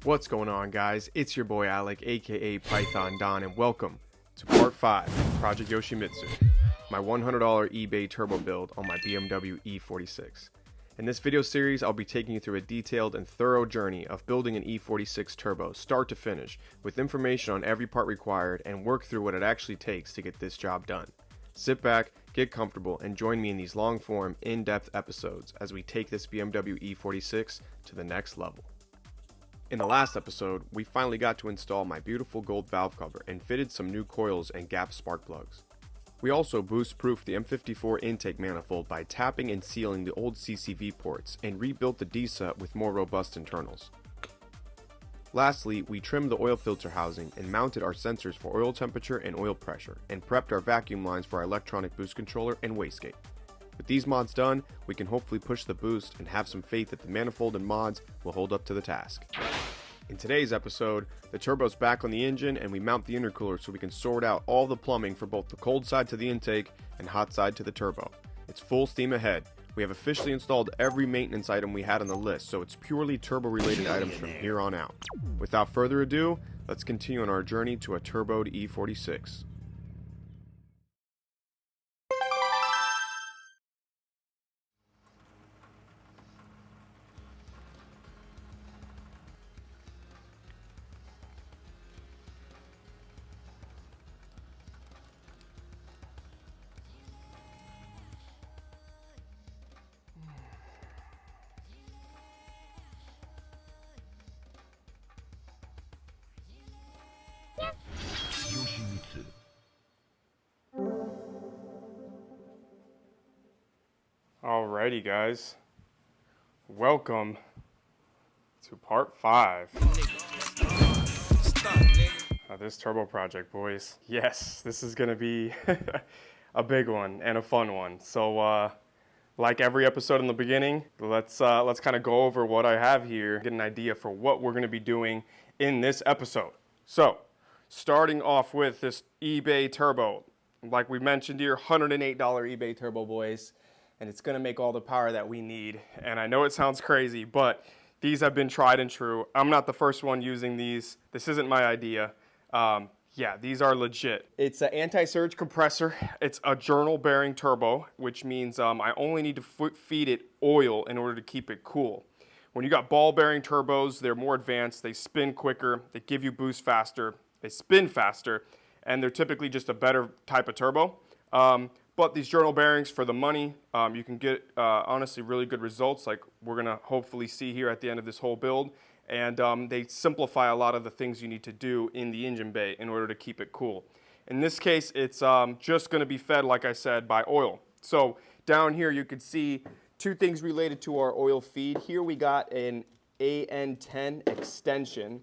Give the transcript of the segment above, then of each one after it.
What's going on, guys? It's your boy Alec, aka Python Don, and welcome to part 5 of Project Yoshimitsu, my $100 eBay turbo build on my BMW E46. In this video series, I'll be taking you through a detailed and thorough journey of building an E46 turbo start to finish, with information on every part required and work through what it actually takes to get this job done. Sit back, get comfortable, and join me in these long-form, in-depth episodes as we take this BMW E46 to the next level. In the last episode, we finally got to install my beautiful gold valve cover and fitted some new coils and gap spark plugs. We also boost-proofed the M54 intake manifold by tapping and sealing the old CCV ports and rebuilt the D-set with more robust internals. Lastly, we trimmed the oil filter housing and mounted our sensors for oil temperature and oil pressure, and prepped our vacuum lines for our electronic boost controller and wastegate. With these mods done, we can hopefully push the boost and have some faith that the manifold and mods will hold up to the task. In today's episode, the turbo's back on the engine and we mount the intercooler so we can sort out all the plumbing for both the cold side to the intake and hot side to the turbo. It's full steam ahead. We have officially installed every maintenance item we had on the list, so it's purely turbo related items from here on out. Without further ado, let's continue on our journey to a turboed E46. Alrighty, guys, welcome to part 5 of this turbo project, boys. Yes, this is gonna be a big one and a fun one. So like every episode in the beginning, let's kind of go over what I have here, get an idea for what we're gonna be doing in this episode. So starting off with this eBay turbo, like we mentioned here, $108 eBay turbo, boys. And it's gonna make all the power that we need. And I know it sounds crazy, but these have been tried and true. I'm not the first one using these. This isn't my idea. Yeah, these are legit. It's an anti-surge compressor. It's a journal bearing turbo, which means I only need to feed it oil in order to keep it cool. When you got ball bearing turbos, they're more advanced, they spin quicker, they give you boost faster, they spin faster, and they're typically just a better type of turbo. But these journal bearings, for the money, you can get honestly really good results, like we're gonna hopefully see here at the end of this whole build. And they simplify a lot of the things you need to do in the engine bay in order to keep it cool. In this case, it's just gonna be fed, like I said, by oil. So down here you can see two things related to our oil feed. Here we got an AN10 extension.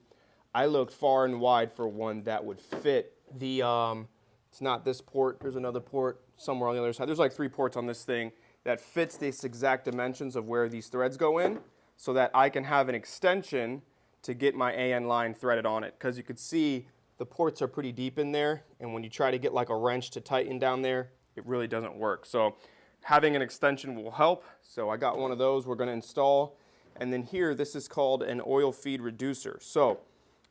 I looked far and wide for one that would fit the, it's not this port, there's another port somewhere on the other side. There's like 3 ports on this thing that fits this exact dimensions of where these threads go in, so that I can have an extension to get my AN line threaded on it. Because you could see the ports are pretty deep in there, and when you try to get like a wrench to tighten down there, it really doesn't work. So having an extension will help. So I got one of those we're gonna install. And then here, this is called an oil feed reducer. So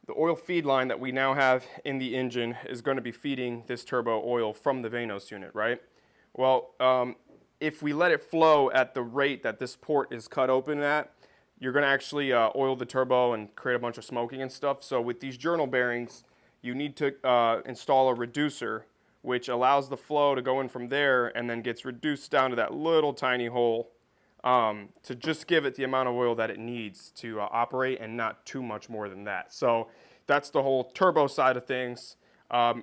the oil feed line that we now have in the engine is going to be feeding this turbo oil from the Vanos unit, right? Well, if we let it flow at the rate that this port is cut open at, you're going to actually oil the turbo and create a bunch of smoking and stuff. So with these journal bearings, you need to install a reducer, which allows the flow to go in from there and then gets reduced down to that little tiny hole to just give it the amount of oil that it needs to operate, and not too much more than that. So that's the whole turbo side of things.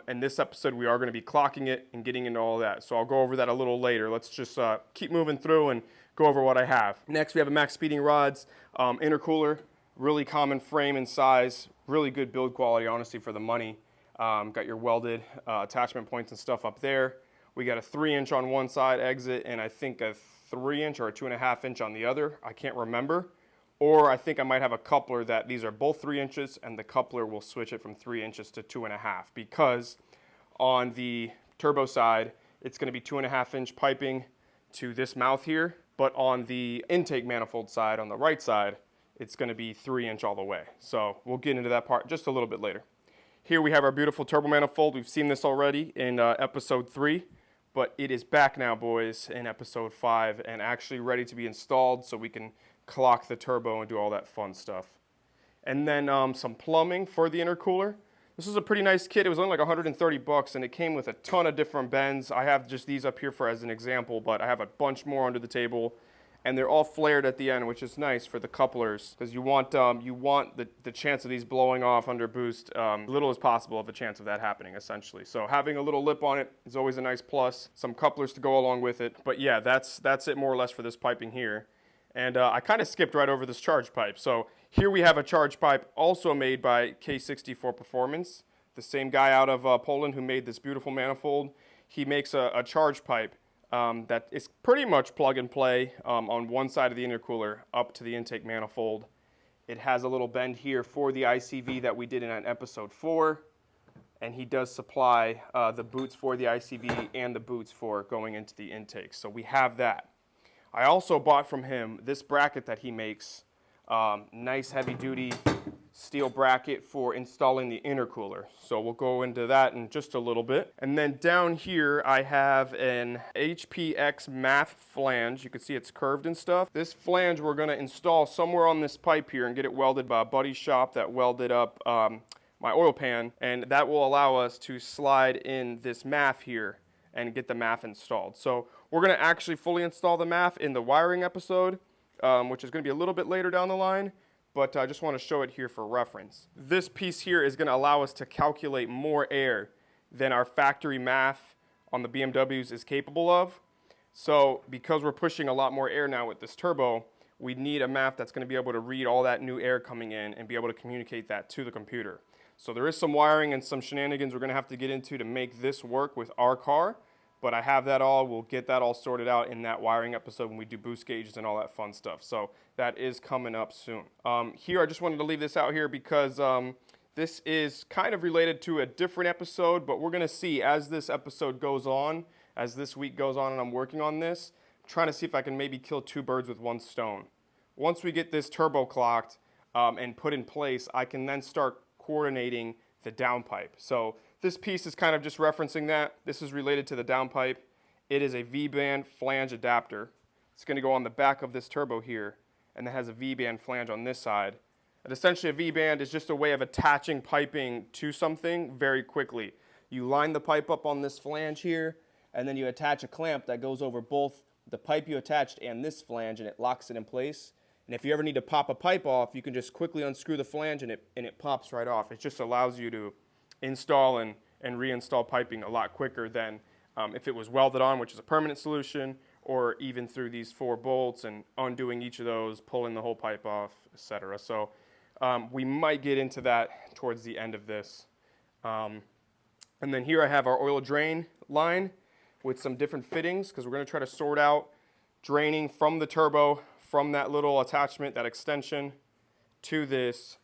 In this episode, we are going to be clocking it and getting into all that. So I'll go over that a little later. Let's just keep moving through and go over what I have. Next, we have a max speeding rods, intercooler, really common frame and size, really good build quality, honestly, for the money. Got your welded attachment points and stuff up there. We got a 3-inch on one side exit, and I think a 3-inch or a 2.5-inch on the other. I can't remember. Or I think I might have a coupler that these are both 3 inches, and the coupler will switch it from 3 inches to 2.5, because on the turbo side, it's going to be 2.5 inch piping to this mouth here, but on the intake manifold side, on the right side, it's going to be 3 inch all the way. So we'll get into that part just a little bit later. Here we have our beautiful turbo manifold. We've seen this already in episode 3, but it is back now, boys, in episode 5, and actually ready to be installed so we can clock the turbo and do all that fun stuff. And then some plumbing for the intercooler. This is a pretty nice kit. It was only like 130 bucks, and it came with a ton of different bends. I have just these up here for as an example, but I have a bunch more under the table, and they're all flared at the end, which is nice for the couplers, because you want the chance of these blowing off under boost, little as possible of a chance of that happening, essentially. So having a little lip on it is always a nice plus. Some couplers to go along with it. But yeah, that's it more or less for this piping here. And I kind of skipped right over this charge pipe. So here we have a charge pipe also made by K64 Performance, the same guy out of Poland who made this beautiful manifold. He makes a charge pipe that is pretty much plug and play on one side of the intercooler up to the intake manifold. It has a little bend here for the ICV that we did in episode 4. And he does supply the boots for the ICV and the boots for going into the intake. So we have that. I also bought from him this bracket that he makes, nice heavy duty steel bracket for installing the intercooler. So we'll go into that in just a little bit. And then down here I have an HPX MAF Flange. You can see it's curved and stuff. This flange we're going to install somewhere on this pipe here and get it welded by a buddy's shop that welded up my oil pan, and that will allow us to slide in this MAF here and get the MAF installed. So we're going to actually fully install the MAF in the wiring episode, which is going to be a little bit later down the line, but I just want to show it here for reference. This piece here is going to allow us to calculate more air than our factory MAF on the BMWs is capable of. So because we're pushing a lot more air now with this turbo, we need a MAF that's going to be able to read all that new air coming in and be able to communicate that to the computer. So there is some wiring and some shenanigans we're going to have to get into to make this work with our car, but I have that all. We'll get that all sorted out in that wiring episode when we do boost gauges and all that fun stuff. So that is coming up soon. Here, I just wanted to leave this out here because this is kind of related to a different episode, but we're going to see as this episode goes on, as this week goes on and I'm working on this, I'm trying to see if I can maybe kill 2 birds with 1 stone. Once we get this turbo clocked and put in place, I can then start coordinating the downpipe. So this piece is kind of just referencing that. This is related to the downpipe. It is a V-band flange adapter. It's going to go on the back of this turbo here, and it has a V-band flange on this side. And essentially a V-band is just a way of attaching piping to something very quickly. You line the pipe up on this flange here, and then you attach a clamp that goes over both the pipe you attached and this flange, and it locks it in place. And if you ever need to pop a pipe off, you can just quickly unscrew the flange and it pops right off. It just allows you to install and reinstall piping a lot quicker than if it was welded on, which is a permanent solution, or even through these 4 bolts and undoing each of those, pulling the whole pipe off, etc. So we might get into that towards the end of this. And then here I have our oil drain line with some different fittings, because we're going to try to sort out draining from the turbo, from that little attachment, that extension, to this,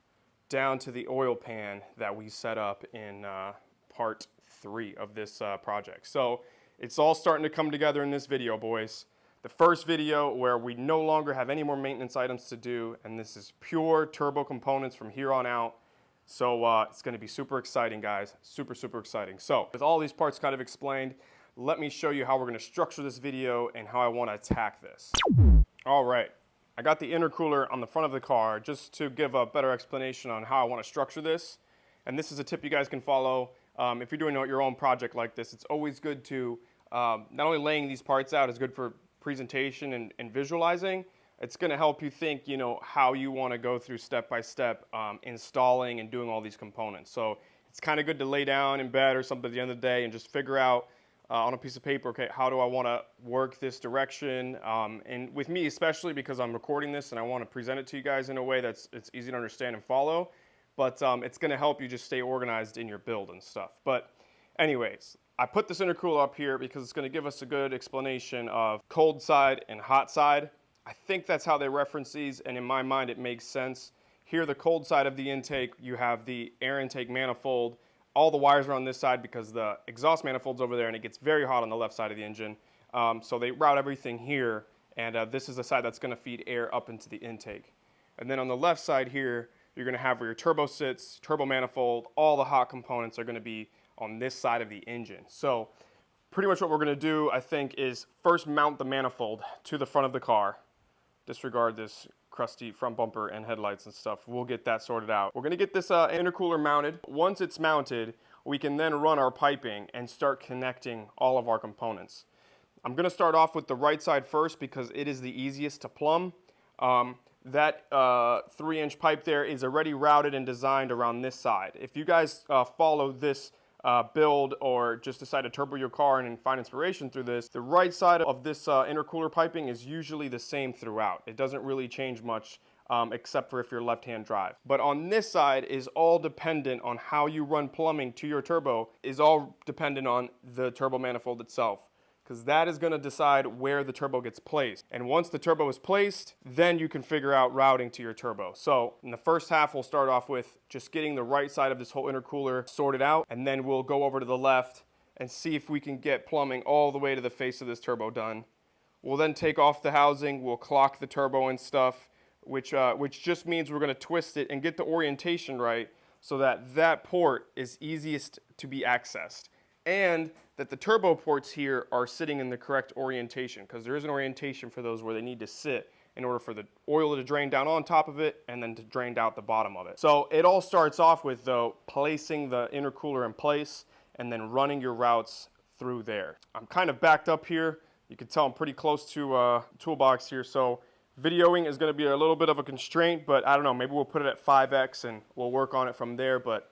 down to the oil pan that we set up in part 3 of this project. So it's all starting to come together in this video, boys. The first video where we no longer have any more maintenance items to do, and this is pure turbo components from here on out. So it's going to be super exciting, guys. Super, super exciting. So with all these parts kind of explained, let me show you how we're going to structure this video and how I want to attack this. All right, I got the intercooler on the front of the car just to give a better explanation on how I want to structure this. And this is a tip you guys can follow. If you're doing your own project like this, it's always good to, not only laying these parts out is good for presentation and visualizing, it's going to help you think, you know, how you want to go through step by step installing and doing all these components. So it's kind of good to lay down in bed or something at the end of the day and just figure out on a piece of paper, okay, how do I want to work this direction? And with me, especially because I'm recording this and I want to present it to you guys in a way that's it's easy to understand and follow. But it's going to help you just stay organized in your build and stuff. But anyways, I put this intercooler up here because it's going to give us a good explanation of cold side and hot side. I think that's how they reference these, and in my mind it makes sense. Here, the cold side of the intake, you have the air intake manifold. All the wires are on this side because the exhaust manifold's over there and it gets very hot on the left side of the engine. So they route everything here, and this is the side that's gonna feed air up into the intake. And then on the left side here, you're gonna have where your turbo sits, turbo manifold, all the hot components are gonna be on this side of the engine. So pretty much what we're gonna do, I think, is first mount the manifold to the front of the car. Disregard this crusty front bumper and headlights and stuff. We'll get that sorted out. We're gonna get this intercooler mounted. Once it's mounted, we can then run our piping and start connecting all of our components. I'm gonna start off with the right side first because it is the easiest to plumb. That 3-inch pipe there is already routed and designed around this side. If you guys follow this build or just decide to turbo your car and find inspiration through this, the right side of this intercooler piping is usually the same throughout. It doesn't really change much except for if you're left-hand drive. But on this side is all dependent on how you run plumbing to your turbo, is all dependent on the turbo manifold itself, because that is going to decide where the turbo gets placed. And once the turbo is placed, then you can figure out routing to your turbo. So in the first half, we'll start off with just getting the right side of this whole intercooler sorted out, and then we'll go over to the left and see if we can get plumbing all the way to the face of this turbo done. We'll then take off the housing, we'll clock the turbo and stuff, which just means we're going to twist it and get the orientation right so that that port is easiest to be accessed. And that the turbo ports here are sitting in the correct orientation, because there is an orientation for those where they need to sit in order for the oil to drain down on top of it and then to drain out the bottom of it. So it all starts off with, though, placing the intercooler in place and then running your routes through there. I'm kind of backed up here. You can tell I'm pretty close to toolbox here, so videoing is going to be a little bit of a constraint, but I don't know, maybe we'll put it at 5x and we'll work on it from there. But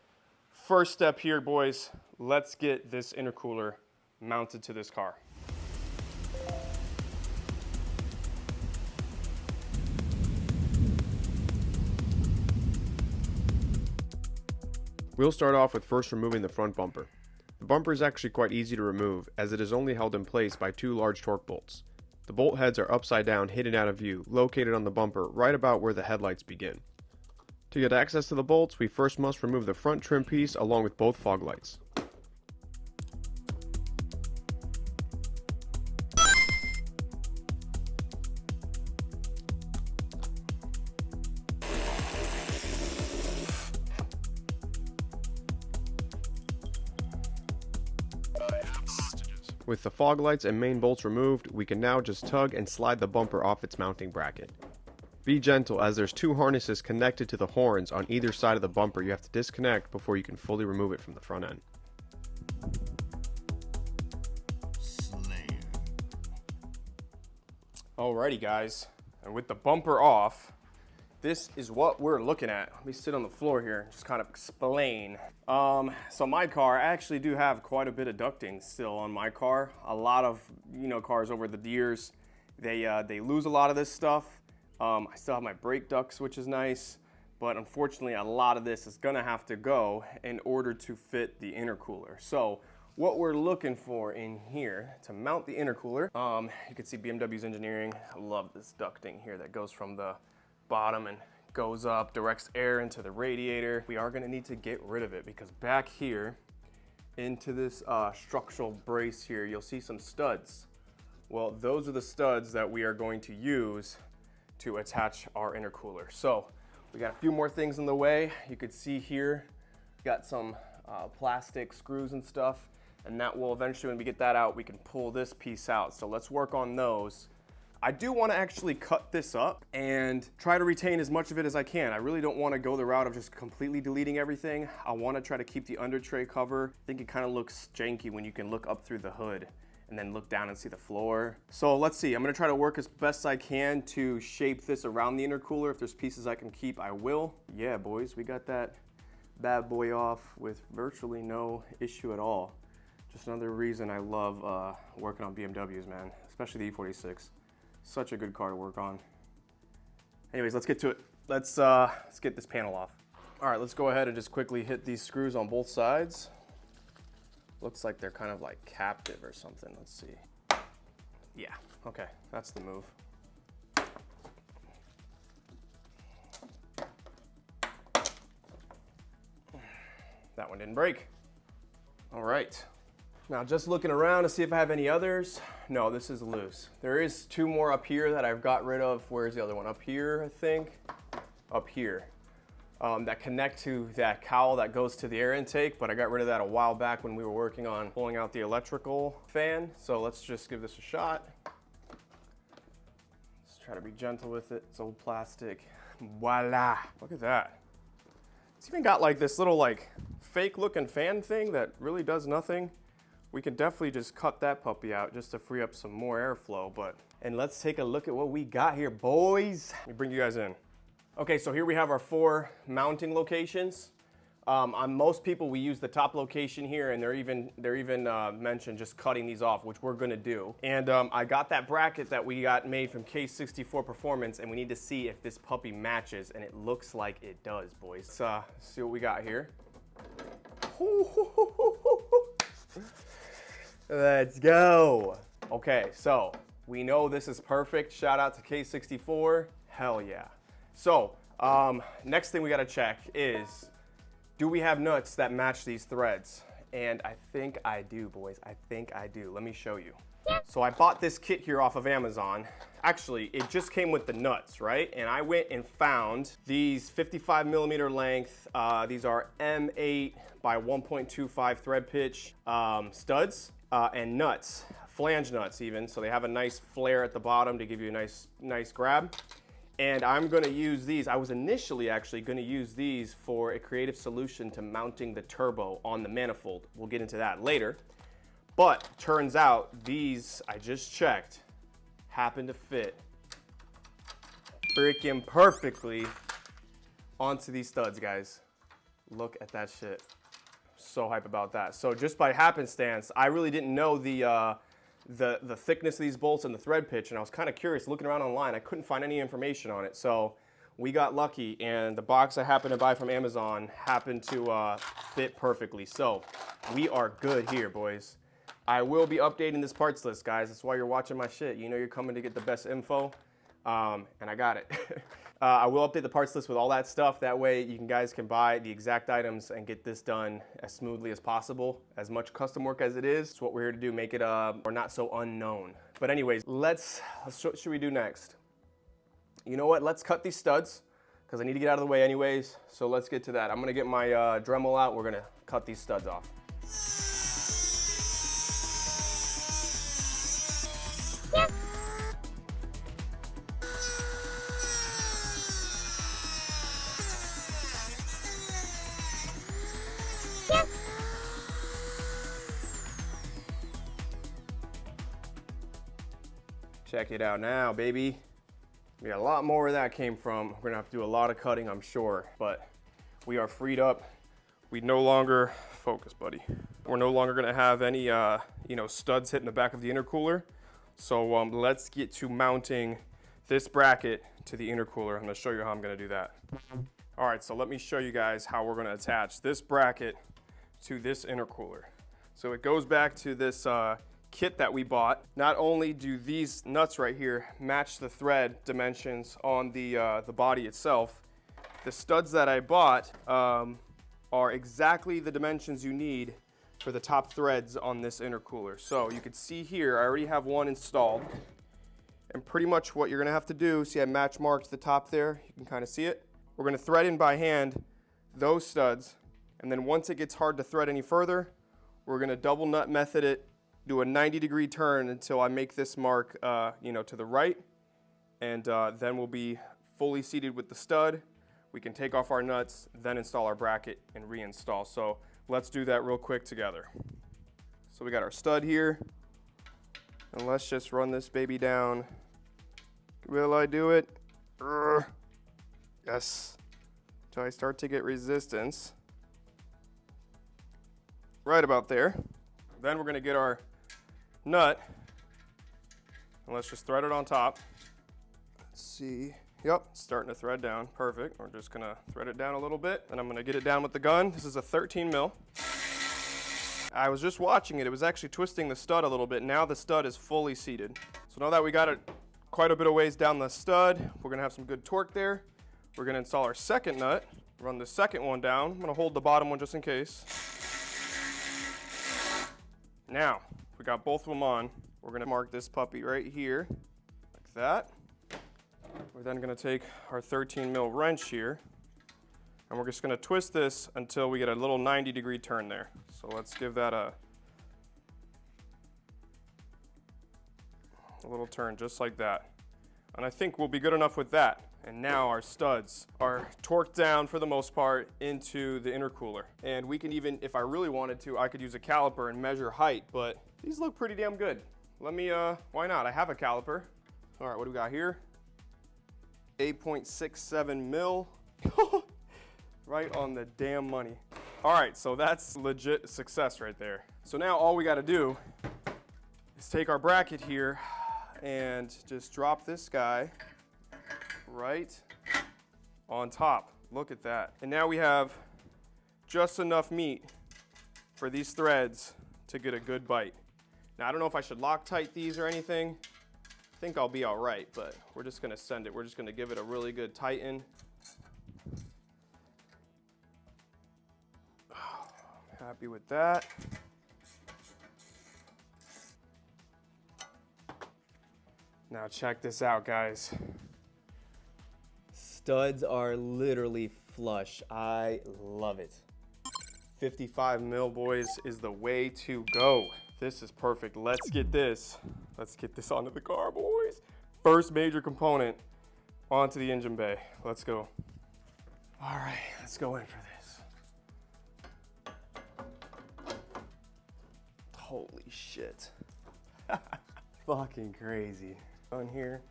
first step here, boys, let's get this intercooler mounted to this car. We'll start off with first removing the front bumper. The bumper is actually quite easy to remove as it is only held in place by 2 large torque bolts. The bolt heads are upside down, hidden out of view, located on the bumper right about where the headlights begin. To get access to the bolts, we first must remove the front trim piece along with both fog lights. With the fog lights and main bolts removed, we can now just tug and slide the bumper off its mounting bracket. Be gentle, as there's 2 harnesses connected to the horns on either side of the bumper you have to disconnect before you can fully remove it from the front end. Alrighty, guys, and with the bumper off, this is what we're looking at. Let me sit on the floor here and just kind of explain. So my car, I actually do have quite a bit of ducting still on my car. A lot of, cars over the years, they lose a lot of this stuff. I still have my brake ducts, which is nice, but unfortunately a lot of this is gonna have to go in order to fit the intercooler. So what we're looking for in here to mount the intercooler, you can see BMW's engineering. I love this ducting here that goes from the bottom and goes up, directs air into the radiator. We are gonna need to get rid of it because back here into this structural brace here, you'll see some studs. Well, those are the studs that we are going to use to attach our intercooler. So we got a few more things in the way. You could see here, got some plastic screws and stuff, and that will eventually, when we get that out, we can pull this piece out. So let's work on those. I do want to actually cut this up and try to retain as much of it as I can. I really don't want to go the route of just completely deleting everything. I want to try to keep the under tray cover. I think it kind of looks janky when you can look up through the hood and then look down and see the floor. So let's see, I'm gonna try to work as best I can to shape this around the intercooler. If there's pieces I can keep, I will. Yeah, boys, we got that bad boy off with virtually no issue at all. Just another reason I love working on BMWs, man, especially the E46. Such a good car to work on. Anyways, let's get to it. Let's get this panel off. All right, let's go ahead and just quickly hit these screws on both sides. Looks like they're kind of like captive or something. Let's see. Yeah, okay, that's the move. that one didn't break. All right. Now just looking around to see if I have any others. No, this is loose. There is 2 more up here that I've got rid of. Where's the other one? Up here, I think. Up here. That connect to that cowl that goes to the air intake, but I got rid of that a while back when we were working on pulling out the electrical fan. So let's just give this a shot. Let's try to be gentle with it. It's old plastic. Voila. Look at that. It's even got like this little like fake looking fan thing that really does nothing. We can definitely just cut that puppy out just to free up some more airflow. And let's take a look at what we got here, boys. Let me bring you guys in. Okay, so here we have our 4 mounting locations. On most people, we use the top location here, and they're even mentioned just cutting these off, which we're gonna do. And I got that bracket that we got made from K64 Performance, and we need to see if this puppy matches, and it looks like it does, boys. Let's see what we got here. Let's go. Okay, so we know this is perfect. Shout out to K64. Hell yeah. So, next thing we gotta check is, do we have nuts that match these threads? And I think I do, boys. I think I do. Let me show you. So I bought this kit here off of Amazon. Actually, it just came with the nuts, right? And I went and found these 55 millimeter length. These are M8 by 1.25 thread pitch studs and nuts, flange nuts even. So they have a nice flare at the bottom to give you a nice grab. And I'm gonna use these. I was initially actually gonna use these for a creative solution to mounting the turbo on the manifold. We'll get into that later. But turns out these, I just checked, happen to fit freaking perfectly onto these studs, guys. Look at that shit. So hype about that. So just by happenstance, I really didn't know the thickness of these bolts and the thread pitch, and I was kind of curious looking around online. I couldn't find any information on it, so we got lucky, and the box I happened to buy from Amazon happened to fit perfectly. So we are good here, boys. I will be updating this parts list, guys. That's why you're watching my shit. You know you're coming to get the best info, and I got it. I will update the parts list with all that stuff. That way you guys can buy the exact items and get this done as smoothly as possible. As much custom work as it is, it's what we're here to do, make it or not so unknown. But anyways, what should we do next? You know what, let's cut these studs because I need to get out of the way anyways. So let's get to that. I'm gonna get my Dremel out. We're gonna cut these studs off. Check it out now, baby. We got a lot more where that came from. We're gonna have to do a lot of cutting, I'm sure, but we are freed up. We no longer, focus, buddy. We're no longer gonna have any, studs hitting the back of the intercooler. So let's get to mounting this bracket to the intercooler. I'm gonna show you how I'm gonna do that. All right, so let me show you guys how we're gonna attach this bracket to this intercooler. So it goes back to this kit that we bought. Not only do these nuts right here match the thread dimensions on the body itself, the studs that I bought are exactly the dimensions you need for the top threads on this intercooler. So you can see here, I already have one installed. And pretty much what you're gonna have to do, see I match marked the top there, you can kind of see it. We're gonna thread in by hand those studs, and then once it gets hard to thread any further, we're gonna double nut method it, do a 90-degree turn until I make this mark, to the right, and then we'll be fully seated with the stud. We can take off our nuts, then install our bracket and reinstall. So let's do that real quick together. So we got our stud here, and let's just run this baby down. Will I do it? Yes. Until I start to get resistance. Right about there. Then we're gonna get our nut, and let's just thread it on top. Let's see. Yep, starting to thread down. Perfect. We're just gonna thread it down a little bit, and I'm gonna get it down with the gun. This is a 13 mil. I was just watching it. It was actually twisting the stud a little bit. Now the stud is fully seated. So now that we got it quite a bit of ways down the stud, we're gonna have some good torque there. We're gonna install our second nut. Run the second one down. I'm gonna hold the bottom one just in case. Now, we got both of them on. We're gonna mark this puppy right here, like that. We're then gonna take our 13 mil wrench here, and we're just gonna twist this until we get a little 90-degree turn there. So let's give that a little turn just like that. And I think we'll be good enough with that. And now our studs are torqued down for the most part into the intercooler. And we can even, if I really wanted to, I could use a caliper and measure height, but these look pretty damn good. Let me, why not? I have a caliper. All right, what do we got here? 8.67 mil. Right on the damn money. All right, so that's legit success right there. So now all we gotta do is take our bracket here and just drop this guy right on top. Look at that. And now we have just enough meat for these threads to get a good bite. Now, I don't know if I should Loctite these or anything. I think I'll be all right, but we're just gonna send it. We're just gonna give it a really good tighten. Happy with that. Now check this out, guys. Studs are literally flush. I love it. 55 mil, boys, is the way to go. This is perfect. Let's get this onto the car, boys. First major component onto the engine bay. Let's go. All right, let's go in for this. Holy shit. Fucking crazy. On here.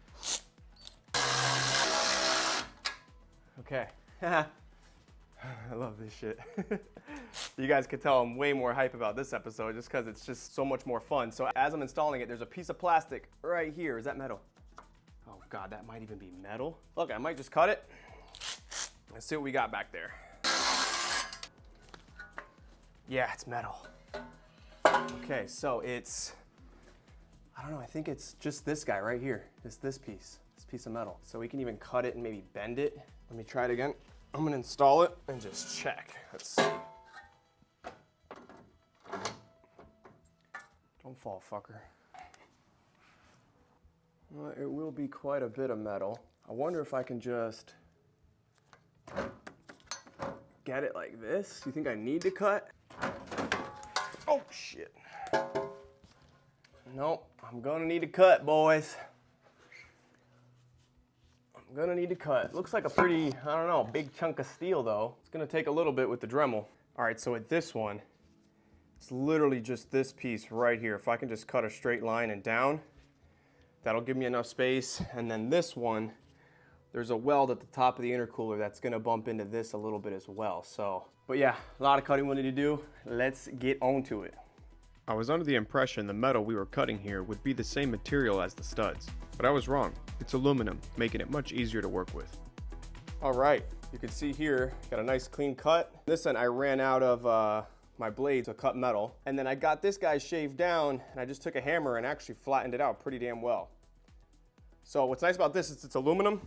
Okay. I love this shit. You guys could tell I'm way more hype about this episode just because it's just so much more fun. So as I'm installing it, there's a piece of plastic right here. Is that metal? Oh God, that might even be metal. Look, I might just cut it. Let's see what we got back there. Yeah, it's metal. Okay, so it's, I don't know, I think it's just this guy right here. This piece of metal. So we can even cut it and maybe bend it. Let me try it again. I'm gonna install it and just check. Let's see. Don't fall, fucker. Well, it will be quite a bit of metal. I wonder if I can just get it like this. You think I need to cut? Oh, shit. Nope, I'm gonna need to cut, boys. I'm gonna need to cut. Looks like a pretty, I don't know, big chunk of steel though. It's gonna take a little bit with the Dremel. All right, so with this one, it's literally just this piece right here. If I can just cut a straight line and down, that'll give me enough space. And then this one, there's a weld at the top of the intercooler that's gonna bump into this a little bit as well. So, but yeah, a lot of cutting we need to do. Let's get on to it. I was under the impression the metal we were cutting here would be the same material as the studs, but I was wrong. It's aluminum, making it much easier to work with. All right, you can see here, got a nice clean cut. This one I ran out of my blade to cut metal, and then I got this guy shaved down, and I just took a hammer and actually flattened it out pretty damn well. So what's nice about this is it's aluminum,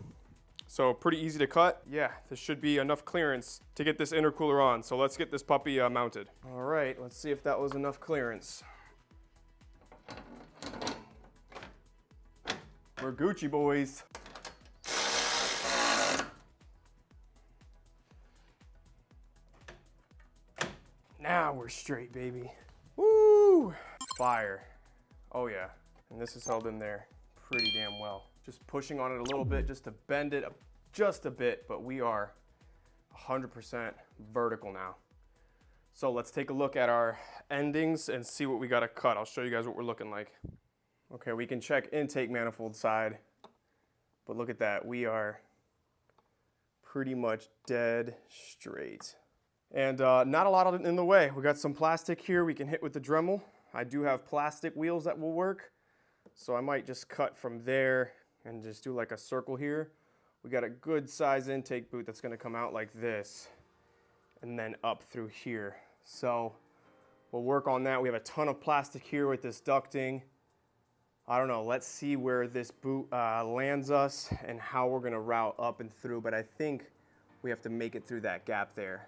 so pretty easy to cut. Yeah, this should be enough clearance to get this intercooler on. So let's get this puppy mounted. All right, let's see if that was enough clearance. We're Gucci, boys. Now we're straight, baby. Woo! Fire. Oh yeah, and this is held in there pretty damn well. Just pushing on it a little bit just to bend it just a bit, but we are 100% vertical now. So let's take a look at our endings and see what we gotta cut. I'll show you guys what we're looking like. Okay, we can check intake manifold side, but look at that. We are pretty much dead straight. And not a lot in the way. We got some plastic here we can hit with the Dremel. I do have plastic wheels that will work, so I might just cut from there and just do like a circle here. We got a good size intake boot that's gonna come out like this and then up through here. So we'll work on that. We have a ton of plastic here with this ducting. I don't know, let's see where this boot lands us and how we're gonna route up and through, but I think we have to make it through that gap there.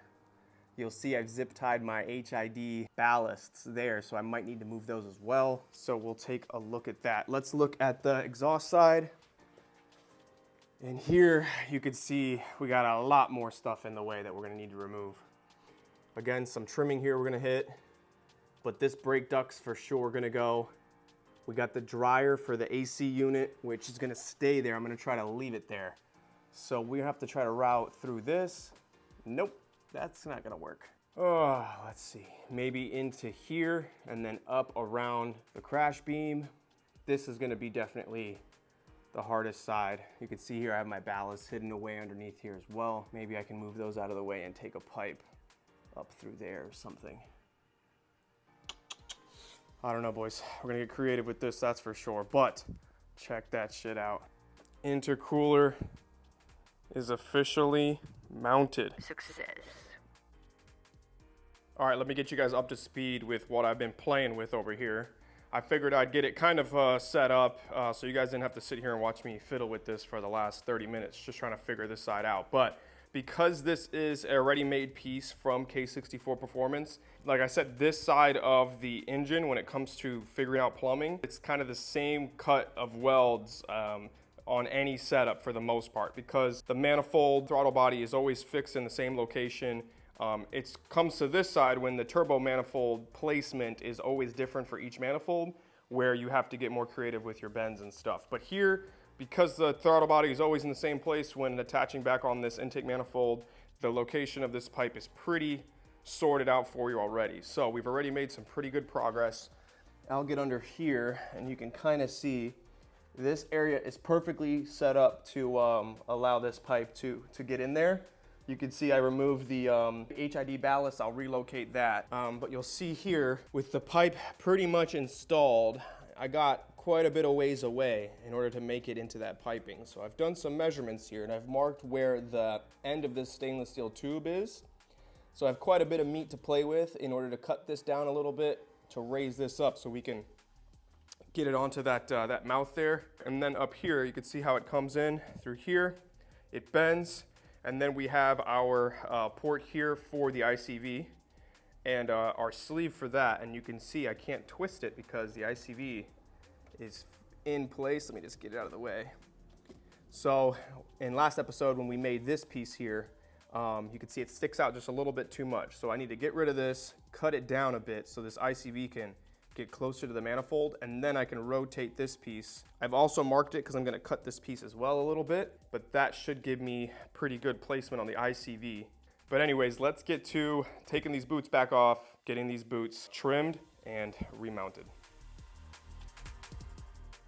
You'll see I've zip tied my HID ballasts there, so I might need to move those as well. So we'll take a look at that. Let's look at the exhaust side. And here you can see we got a lot more stuff in the way that we're gonna need to remove. Again, some trimming here we're gonna hit, but this brake duct's for sure gonna go. We got the dryer for the AC unit, which is gonna stay there. I'm gonna try to leave it there. So we have to try to route through this. Nope. That's not gonna work. Oh, let's see. Maybe into here and then up around the crash beam. This is gonna be definitely the hardest side. You can see here I have my ballast hidden away underneath here as well. Maybe I can move those out of the way and take a pipe up through there or something. I don't know, boys. We're gonna get creative with this, that's for sure. But check that shit out. Intercooler is officially mounted. Success. All right, let me get you guys up to speed with what I've been playing with over here. I figured I'd get it kind of set up so you guys didn't have to sit here and watch me fiddle with this for the last 30 minutes, just trying to figure this side out. But because this is a ready-made piece from K64 Performance, like I said, this side of the engine, when it comes to figuring out plumbing, it's kind of the same cut of welds on any setup for the most part, because the manifold throttle body is always fixed in the same location. It comes to this side when the turbo manifold placement is always different for each manifold, where you have to get more creative with your bends and stuff. But here, because the throttle body is always in the same place when attaching back on this intake manifold, the location of this pipe is pretty sorted out for you already. So we've already made some pretty good progress. I'll get under here and you can kind of see this area is perfectly set up to allow this pipe to get in there. You can see I removed the HID ballast. I'll relocate that. But you'll see here with the pipe pretty much installed, I got quite a bit of ways away in order to make it into that piping. So I've done some measurements here and I've marked where the end of this stainless steel tube is. So I have quite a bit of meat to play with in order to cut this down a little bit to raise this up so we can get it onto that, that mouth there. And then up here, you can see how it comes in through here. It bends. And then we have our port here for the ICV and our sleeve for that. And you can see I can't twist it because the ICV is in place. Let me just get it out of the way. So in last episode when we made this piece here, you can see it sticks out just a little bit too much. So I need to get rid of this, cut it down a bit so this ICV can get closer to the manifold, and then I can rotate this piece. I've also marked it because I'm gonna cut this piece as well a little bit, but that should give me pretty good placement on the ICV. But anyways, let's get to taking these boots back off, getting these boots trimmed and remounted.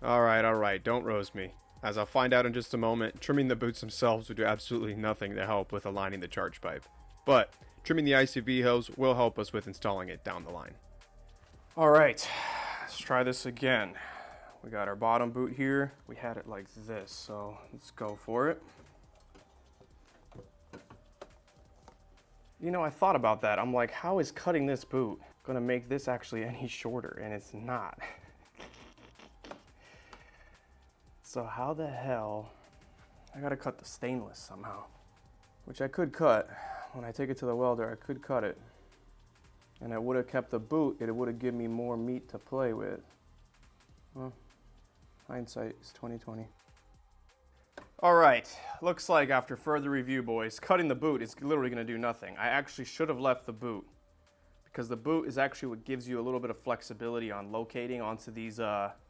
All right, don't roast me. As I'll find out in just a moment, trimming the boots themselves will do absolutely nothing to help with aligning the charge pipe. But trimming the ICV hose will help us with installing it down the line. All right, let's try this again. We got our bottom boot here. We had it like this, so let's go for it. You know, I thought about that. I'm like, how is cutting this boot gonna make this actually any shorter? And it's not. So how the hell, I gotta cut the stainless somehow, which I could cut. When I take it to the welder, I could cut it. And I would have kept the boot, it would have given me more meat to play with. Well, hindsight is 20/20. All right, looks like after further review, boys, cutting the boot is literally gonna do nothing. I actually should have left the boot because the boot is actually what gives you a little bit of flexibility on locating onto these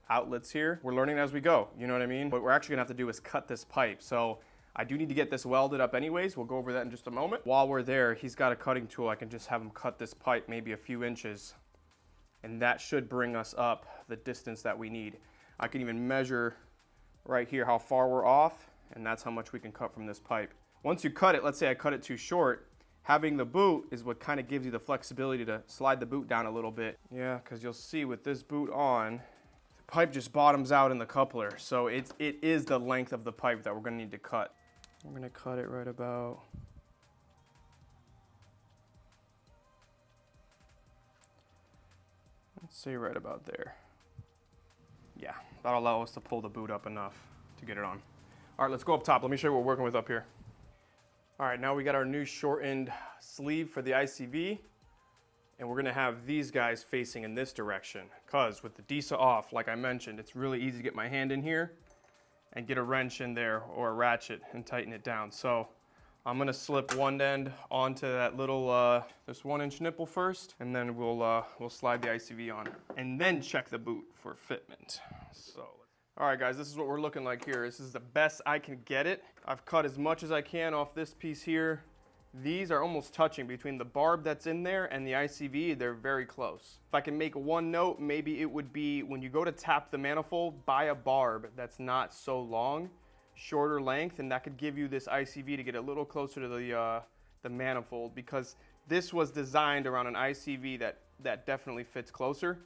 outlets here. We're learning as we go, you know what I mean? What we're actually gonna have to do is cut this pipe. So I do need to get this welded up anyways. We'll go over that in just a moment. While we're there, he's got a cutting tool. I can just have him cut this pipe maybe a few inches, and that should bring us up the distance that we need. I can even measure right here how far we're off, and that's how much we can cut from this pipe. Once you cut it, let's say I cut it too short, having the boot is what kind of gives you the flexibility to slide the boot down a little bit. Yeah, because you'll see with this boot on, the pipe just bottoms out in the coupler. So it is the length of the pipe that we're gonna need to cut. We're gonna cut it right about, let's say right about there. Yeah, that'll allow us to pull the boot up enough to get it on. All right, let's go up top. Let me show you what we're working with up here. All right, now we got our new shortened sleeve for the ICV, and we're gonna have these guys facing in this direction, because with the DISA off, like I mentioned, it's really easy to get my hand in here and get a wrench in there or a ratchet and tighten it down. So I'm gonna slip one end onto that little, this 1-inch nipple first, and then we'll slide the ICV on, and then check the boot for fitment. So, all right guys, this is what we're looking like here. This is the best I can get it. I've cut as much as I can off this piece here. These are almost touching between the barb that's in there and the ICV. They're very close. If I can make one note, maybe it would be when you go to tap the manifold, buy a barb that's not so long, shorter length, and that could give you this ICV to get a little closer to the manifold, because this was designed around an ICV that definitely fits closer.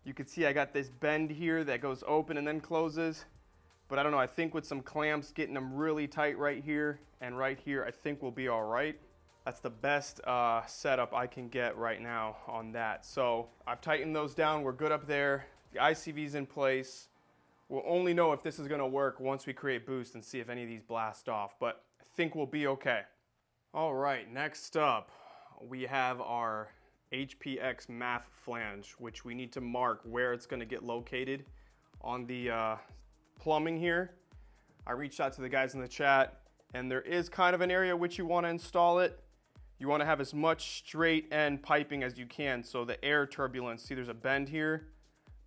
You can see I got this bend here that goes open and then closes, but I don't know, I think with some clamps, getting them really tight right here and right here, I think we'll be all right. That's the best setup I can get right now on that. So I've tightened those down, we're good up there. The ICV's in place. We'll only know if this is gonna work once we create boost and see if any of these blast off, but I think we'll be okay. All right, next up, we have our HPX MAF Flange, which we need to mark where it's gonna get located on the plumbing here. I reached out to the guys in the chat, and there is kind of an area which you wanna install it. You wanna have as much straight end piping as you can, so the air turbulence, see there's a bend here,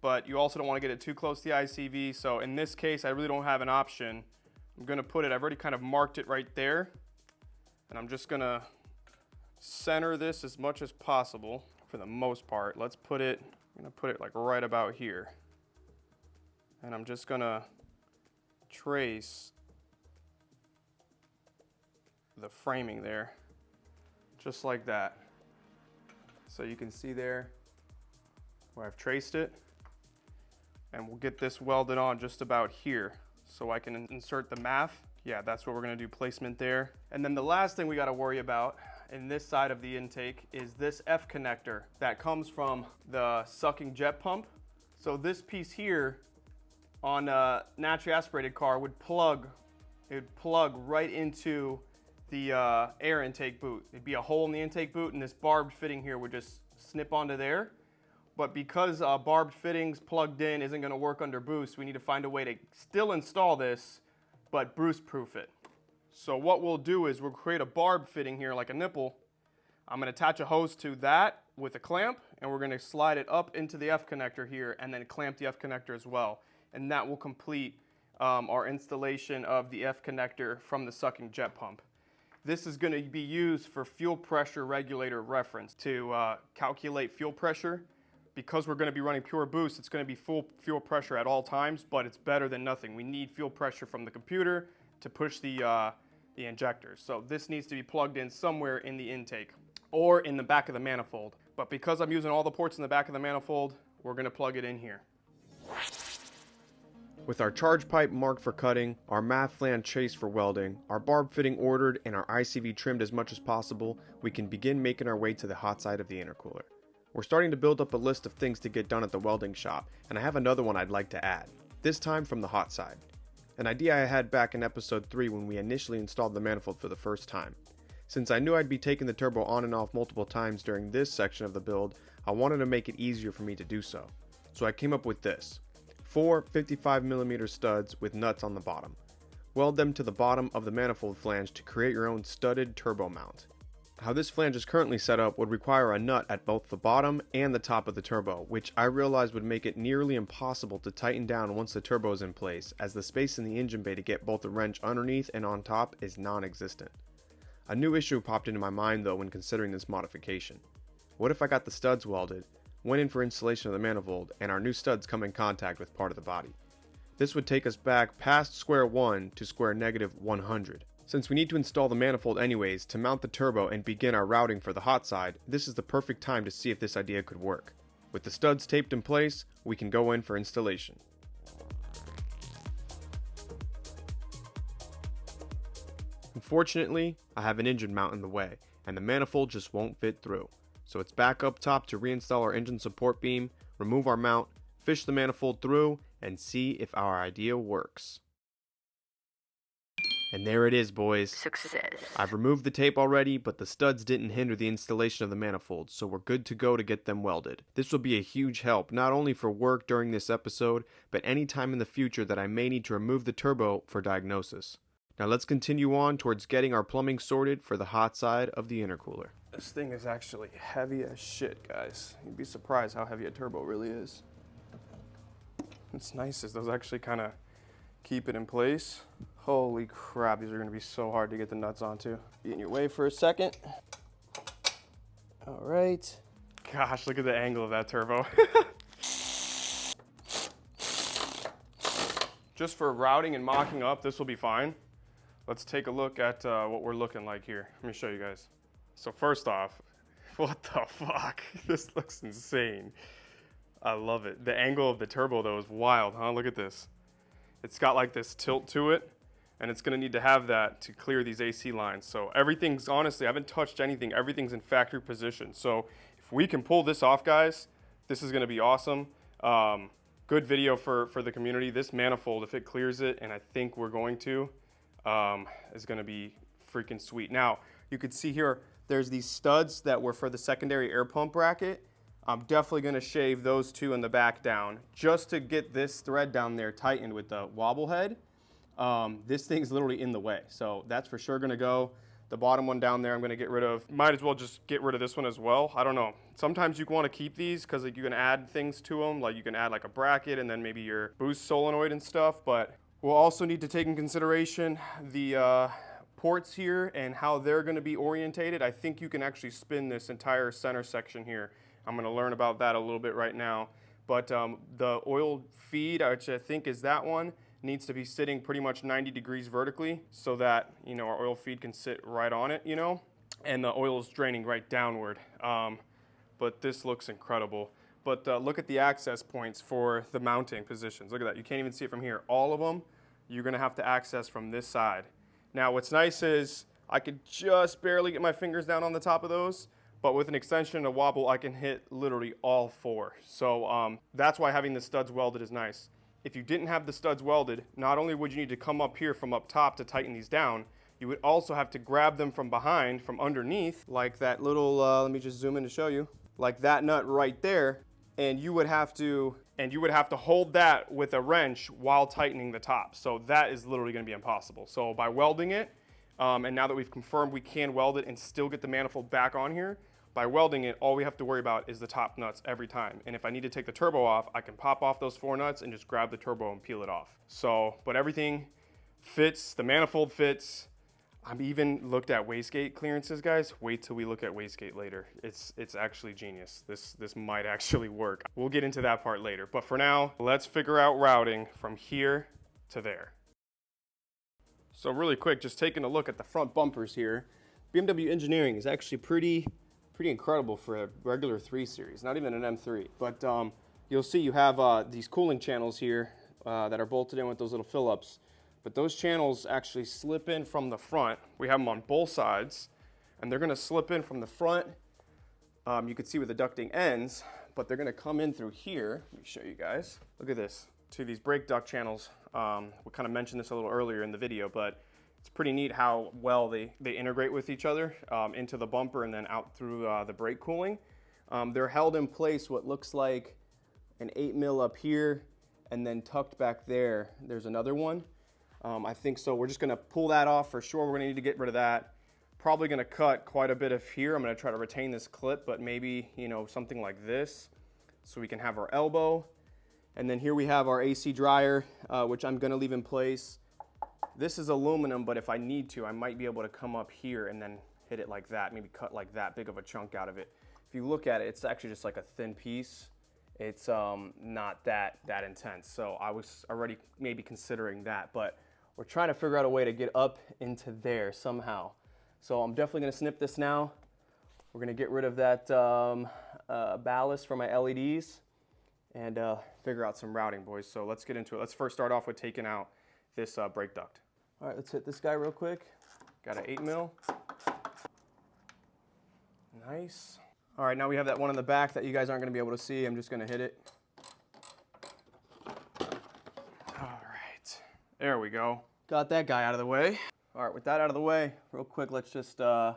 but you also don't wanna get it too close to the ICV, so in this case, I really don't have an option. I'm gonna put it, I've already kind of marked it right there, and I'm just gonna center this as much as possible for the most part. Let's put it, I'm gonna put it like right about here. And I'm just gonna trace the framing there, just like that. So you can see there where I've traced it, and we'll get this welded on just about here so I can insert the MAF. Yeah, that's what we're gonna do, placement there. And then the last thing we gotta worry about in this side of the intake is this F connector that comes from the sucking jet pump. So this piece here on a naturally aspirated car would plug right into the air intake boot. It'd be a hole in the intake boot, and this barbed fitting here would just snip onto there. But because barbed fittings plugged in isn't gonna work under boost, we need to find a way to still install this, but boost proof it. So what we'll do is we'll create a barb fitting here like a nipple. I'm gonna attach a hose to that with a clamp, and we're gonna slide it up into the F connector here and then clamp the F connector as well. And that will complete our installation of the F connector from the sucking jet pump. This is gonna be used for fuel pressure regulator reference to calculate fuel pressure. Because we're gonna be running pure boost, it's gonna be full fuel pressure at all times, but it's better than nothing. We need fuel pressure from the computer to push the injectors. So this needs to be plugged in somewhere in the intake or in the back of the manifold. But because I'm using all the ports in the back of the manifold, we're gonna plug it in here. With our charge pipe marked for cutting, our MAF flange chased for welding, our barb fitting ordered, and our ICV trimmed as much as possible, we can begin making our way to the hot side of the intercooler. We're starting to build up a list of things to get done at the welding shop, and I have another one I'd like to add, this time from the hot side. An idea I had back in episode 3 when we initially installed the manifold for the first time. Since I knew I'd be taking the turbo on and off multiple times during this section of the build, I wanted to make it easier for me to do so. So I came up with this. 4 55mm studs with nuts on the bottom. Weld them to the bottom of the manifold flange to create your own studded turbo mount. How this flange is currently set up would require a nut at both the bottom and the top of the turbo, which I realized would make it nearly impossible to tighten down once the turbo is in place, as the space in the engine bay to get both the wrench underneath and on top is non-existent. A new issue popped into my mind though when considering this modification. What if I got the studs welded, went in for installation of the manifold, and our new studs come in contact with part of the body? This would take us back past square 1 to square -100. Since we need to install the manifold anyways to mount the turbo and begin our routing for the hot side, this is the perfect time to see if this idea could work. With the studs taped in place, we can go in for installation. Unfortunately, I have an engine mount in the way, and the manifold just won't fit through. So it's back up top to reinstall our engine support beam, remove our mount, fish the manifold through, and see if our idea works. And there it is, boys. Success. I've removed the tape already, but the studs didn't hinder the installation of the manifolds, so we're good to go to get them welded. This will be a huge help, not only for work during this episode, but any time in the future that I may need to remove the turbo for diagnosis. Now let's continue on towards getting our plumbing sorted for the hot side of the intercooler. This thing is actually heavy as shit, guys. You'd be surprised how heavy a turbo really is. What's nice is those actually kind of keep it in place. Holy crap, these are gonna be so hard to get the nuts onto. Be in your way for a second. All right. Gosh, look at the angle of that turbo. Just for routing and mocking up, this will be fine. Let's take a look at what we're looking like here. Let me show you guys. So first off, what the fuck? This looks insane. I love it. The angle of the turbo though is wild, huh? Look at this. It's got like this tilt to it, and it's gonna need to have that to clear these AC lines. So everything's, honestly, I haven't touched anything. Everything's in factory position. So if we can pull this off, guys, this is gonna be awesome. Good video for the community. This manifold, if it clears it, and I think we're going to, is gonna be freaking sweet. Now, you can see here, there's these studs that were for the secondary air pump bracket. I'm definitely gonna shave those two in the back down just to get this thread down there tightened with the wobble head. This thing's literally in the way. So that's for sure gonna go. The bottom one down there I'm gonna get rid of. Might as well just get rid of this one as well. I don't know. Sometimes you wanna keep these because like, you can add things to them. Like you can add like a bracket and then maybe your boost solenoid and stuff. But we'll also need to take in consideration the ports here and how they're gonna be orientated. I think you can actually spin this entire center section here. I'm gonna learn about that a little bit right now. But the oil feed, which I think is that one, needs to be sitting pretty much 90 degrees vertically so that, you know, our oil feed can sit right on it, you know, and the oil is draining right downward. But this looks incredible. But look at the access points for the mounting positions. Look at that, you can't even see it from here. All of them, you're gonna have to access from this side. Now, what's nice is I could just barely get my fingers down on the top of those, but with an extension and a wobble, I can hit literally all four. So that's why having the studs welded is nice. If you didn't have the studs welded, not only would you need to come up here from up top to tighten these down, you would also have to grab them from behind, from underneath, like that little, let me just zoom in to show you, like that nut right there, and you would have to hold that with a wrench while tightening the top. So that is literally gonna be impossible. So by welding it, and now that we've confirmed we can weld it and still get the manifold back on here, by welding it, all we have to worry about is the top nuts every time. And if I need to take the turbo off, I can pop off those 4 nuts and just grab the turbo and peel it off. So, but everything fits, the manifold fits. I've even looked at wastegate clearances, guys. Wait till we look at wastegate later. It's actually genius. This might actually work. We'll get into that part later. But for now, let's figure out routing from here to there. So really quick, just taking a look at the front bumpers here. BMW engineering is actually pretty incredible for a regular 3 Series, not even an M3. But you'll see you have these cooling channels here that are bolted in with those little Phillips. But those channels actually slip in from the front. We have them on both sides, and they're gonna slip in from the front. You can see where the ducting ends, but they're gonna come in through here. Let me show you guys. Look at this, to these brake duct channels. We kind of mentioned this a little earlier in the video, but it's pretty neat how well they integrate with each other into the bumper and then out through the brake cooling. They're held in place what looks like an 8mm up here, and then tucked back there, there's another one. I think so. We're just gonna pull that off for sure. We're gonna need to get rid of that. Probably gonna cut quite a bit of here. I'm gonna try to retain this clip, but maybe, you know, something like this so we can have our elbow. And then here we have our AC dryer, which I'm gonna leave in place. This is aluminum, but if I need to, I might be able to come up here and then hit it like that, maybe cut like that big of a chunk out of it. If you look at it, it's actually just like a thin piece. It's not that intense. So I was already maybe considering that, but we're trying to figure out a way to get up into there somehow. So I'm definitely gonna snip this now. We're gonna get rid of that ballast for my LEDs and figure out some routing, boys. So let's get into it. Let's first start off with taking out this brake duct. All right, let's hit this guy real quick. Got an 8mm. Nice. All right, now we have that one in the back that you guys aren't gonna be able to see. I'm just gonna hit it. All right, there we go. Got that guy out of the way. All right, with that out of the way, real quick, let's just, I'm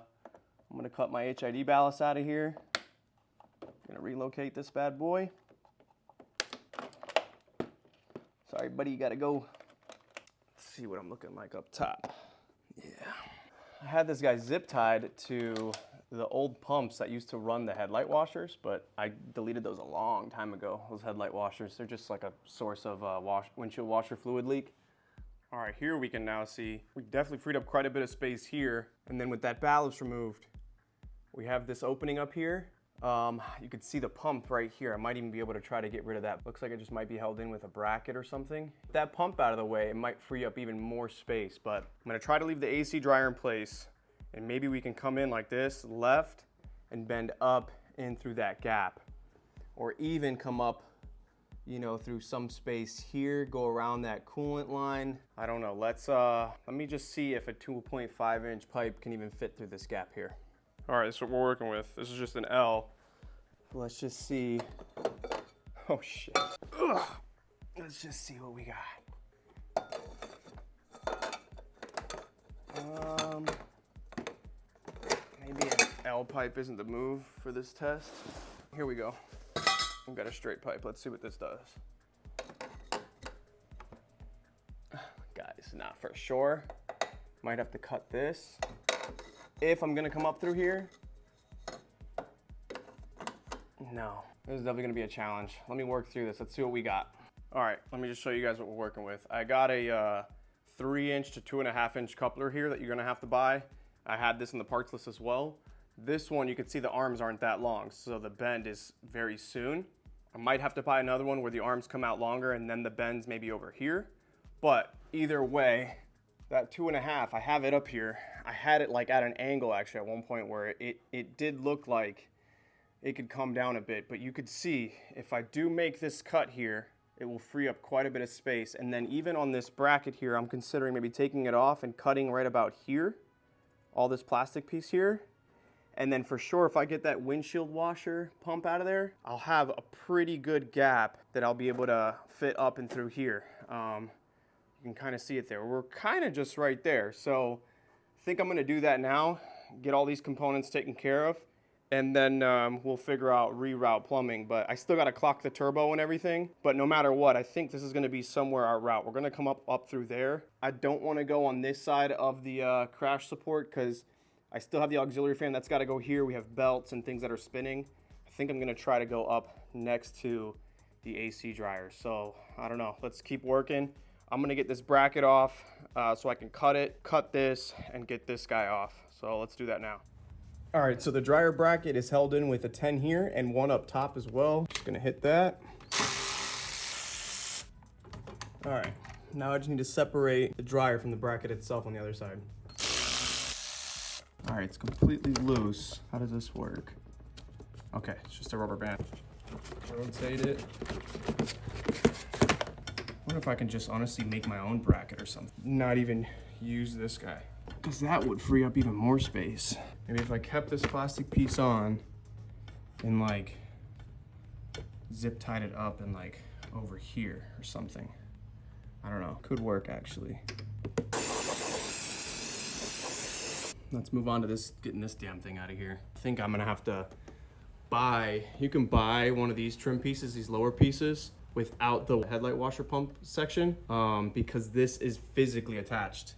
gonna cut my HID ballast out of here. I'm gonna relocate this bad boy. Sorry, buddy, you gotta go. Let's see what I'm looking like up top. Yeah. I had this guy zip tied to the old pumps that used to run the headlight washers, but I deleted those a long time ago, those headlight washers. They're just like a source of windshield washer fluid leak. All right, here we can now see, we definitely freed up quite a bit of space here. And then with that ballast removed, we have this opening up here. You can see the pump right here. I might even be able to try to get rid of that. Looks like it just might be held in with a bracket or something. With that pump out of the way, it might free up even more space, but I'm gonna try to leave the AC dryer in place, and maybe we can come in like this, left, and bend up in through that gap. Or even come up, you know, through some space here, go around that coolant line. I don't know, let me just see if a 2.5-inch pipe can even fit through this gap here. All right, that's what we're working with. This is just an L. Let's just see. Oh shit. Ugh. Let's just see what we got. Maybe an L pipe isn't the move for this test. Here we go. I've got a straight pipe. Let's see what this does. Guys, not for sure. Might have to cut this. If I'm gonna come up through here. No, this is definitely gonna be a challenge. Let me work through this. Let's see what we got. All right, let me just show you guys what we're working with. I got a 3-inch to 2.5-inch coupler here that you're gonna have to buy. I had this in the parts list as well. This one, you can see the arms aren't that long, so the bend is very soon. I might have to buy another one where the arms come out longer and then the bend's maybe over here. But either way, that 2.5, I have it up here. I had it like at an angle actually at one point where it did look like it could come down a bit, but you could see if I do make this cut here, it will free up quite a bit of space. And then even on this bracket here, I'm considering maybe taking it off and cutting right about here, all this plastic piece here. And then for sure, if I get that windshield washer pump out of there, I'll have a pretty good gap that I'll be able to fit up and through here. You can kind of see it there. We're kind of just right there. So I think I'm gonna do that now, get all these components taken care of, and then we'll figure out reroute plumbing. But I still gotta clock the turbo and everything. But no matter what, I think this is gonna be somewhere our route. We're gonna come up through there. I don't wanna go on this side of the crash support because I still have the auxiliary fan that's gotta go here. We have belts and things that are spinning. I think I'm gonna try to go up next to the AC dryer. So I don't know, let's keep working. I'm gonna get this bracket off so I can cut this, and get this guy off. So let's do that now. All right, so the dryer bracket is held in with a 10 here and one up top as well. Just gonna hit that. All right, now I just need to separate the dryer from the bracket itself on the other side. All right, it's completely loose. How does this work? Okay, it's just a rubber band. Rotate it. I wonder if I can just honestly make my own bracket or something. Not even use this guy, because that would free up even more space. Maybe if I kept this plastic piece on and like zip tied it up and like over here or something. I don't know, could work actually. Let's move on to this, getting this damn thing out of here. I think I'm gonna have to you can buy one of these trim pieces, these lower pieces, without the headlight washer pump section, because this is physically attached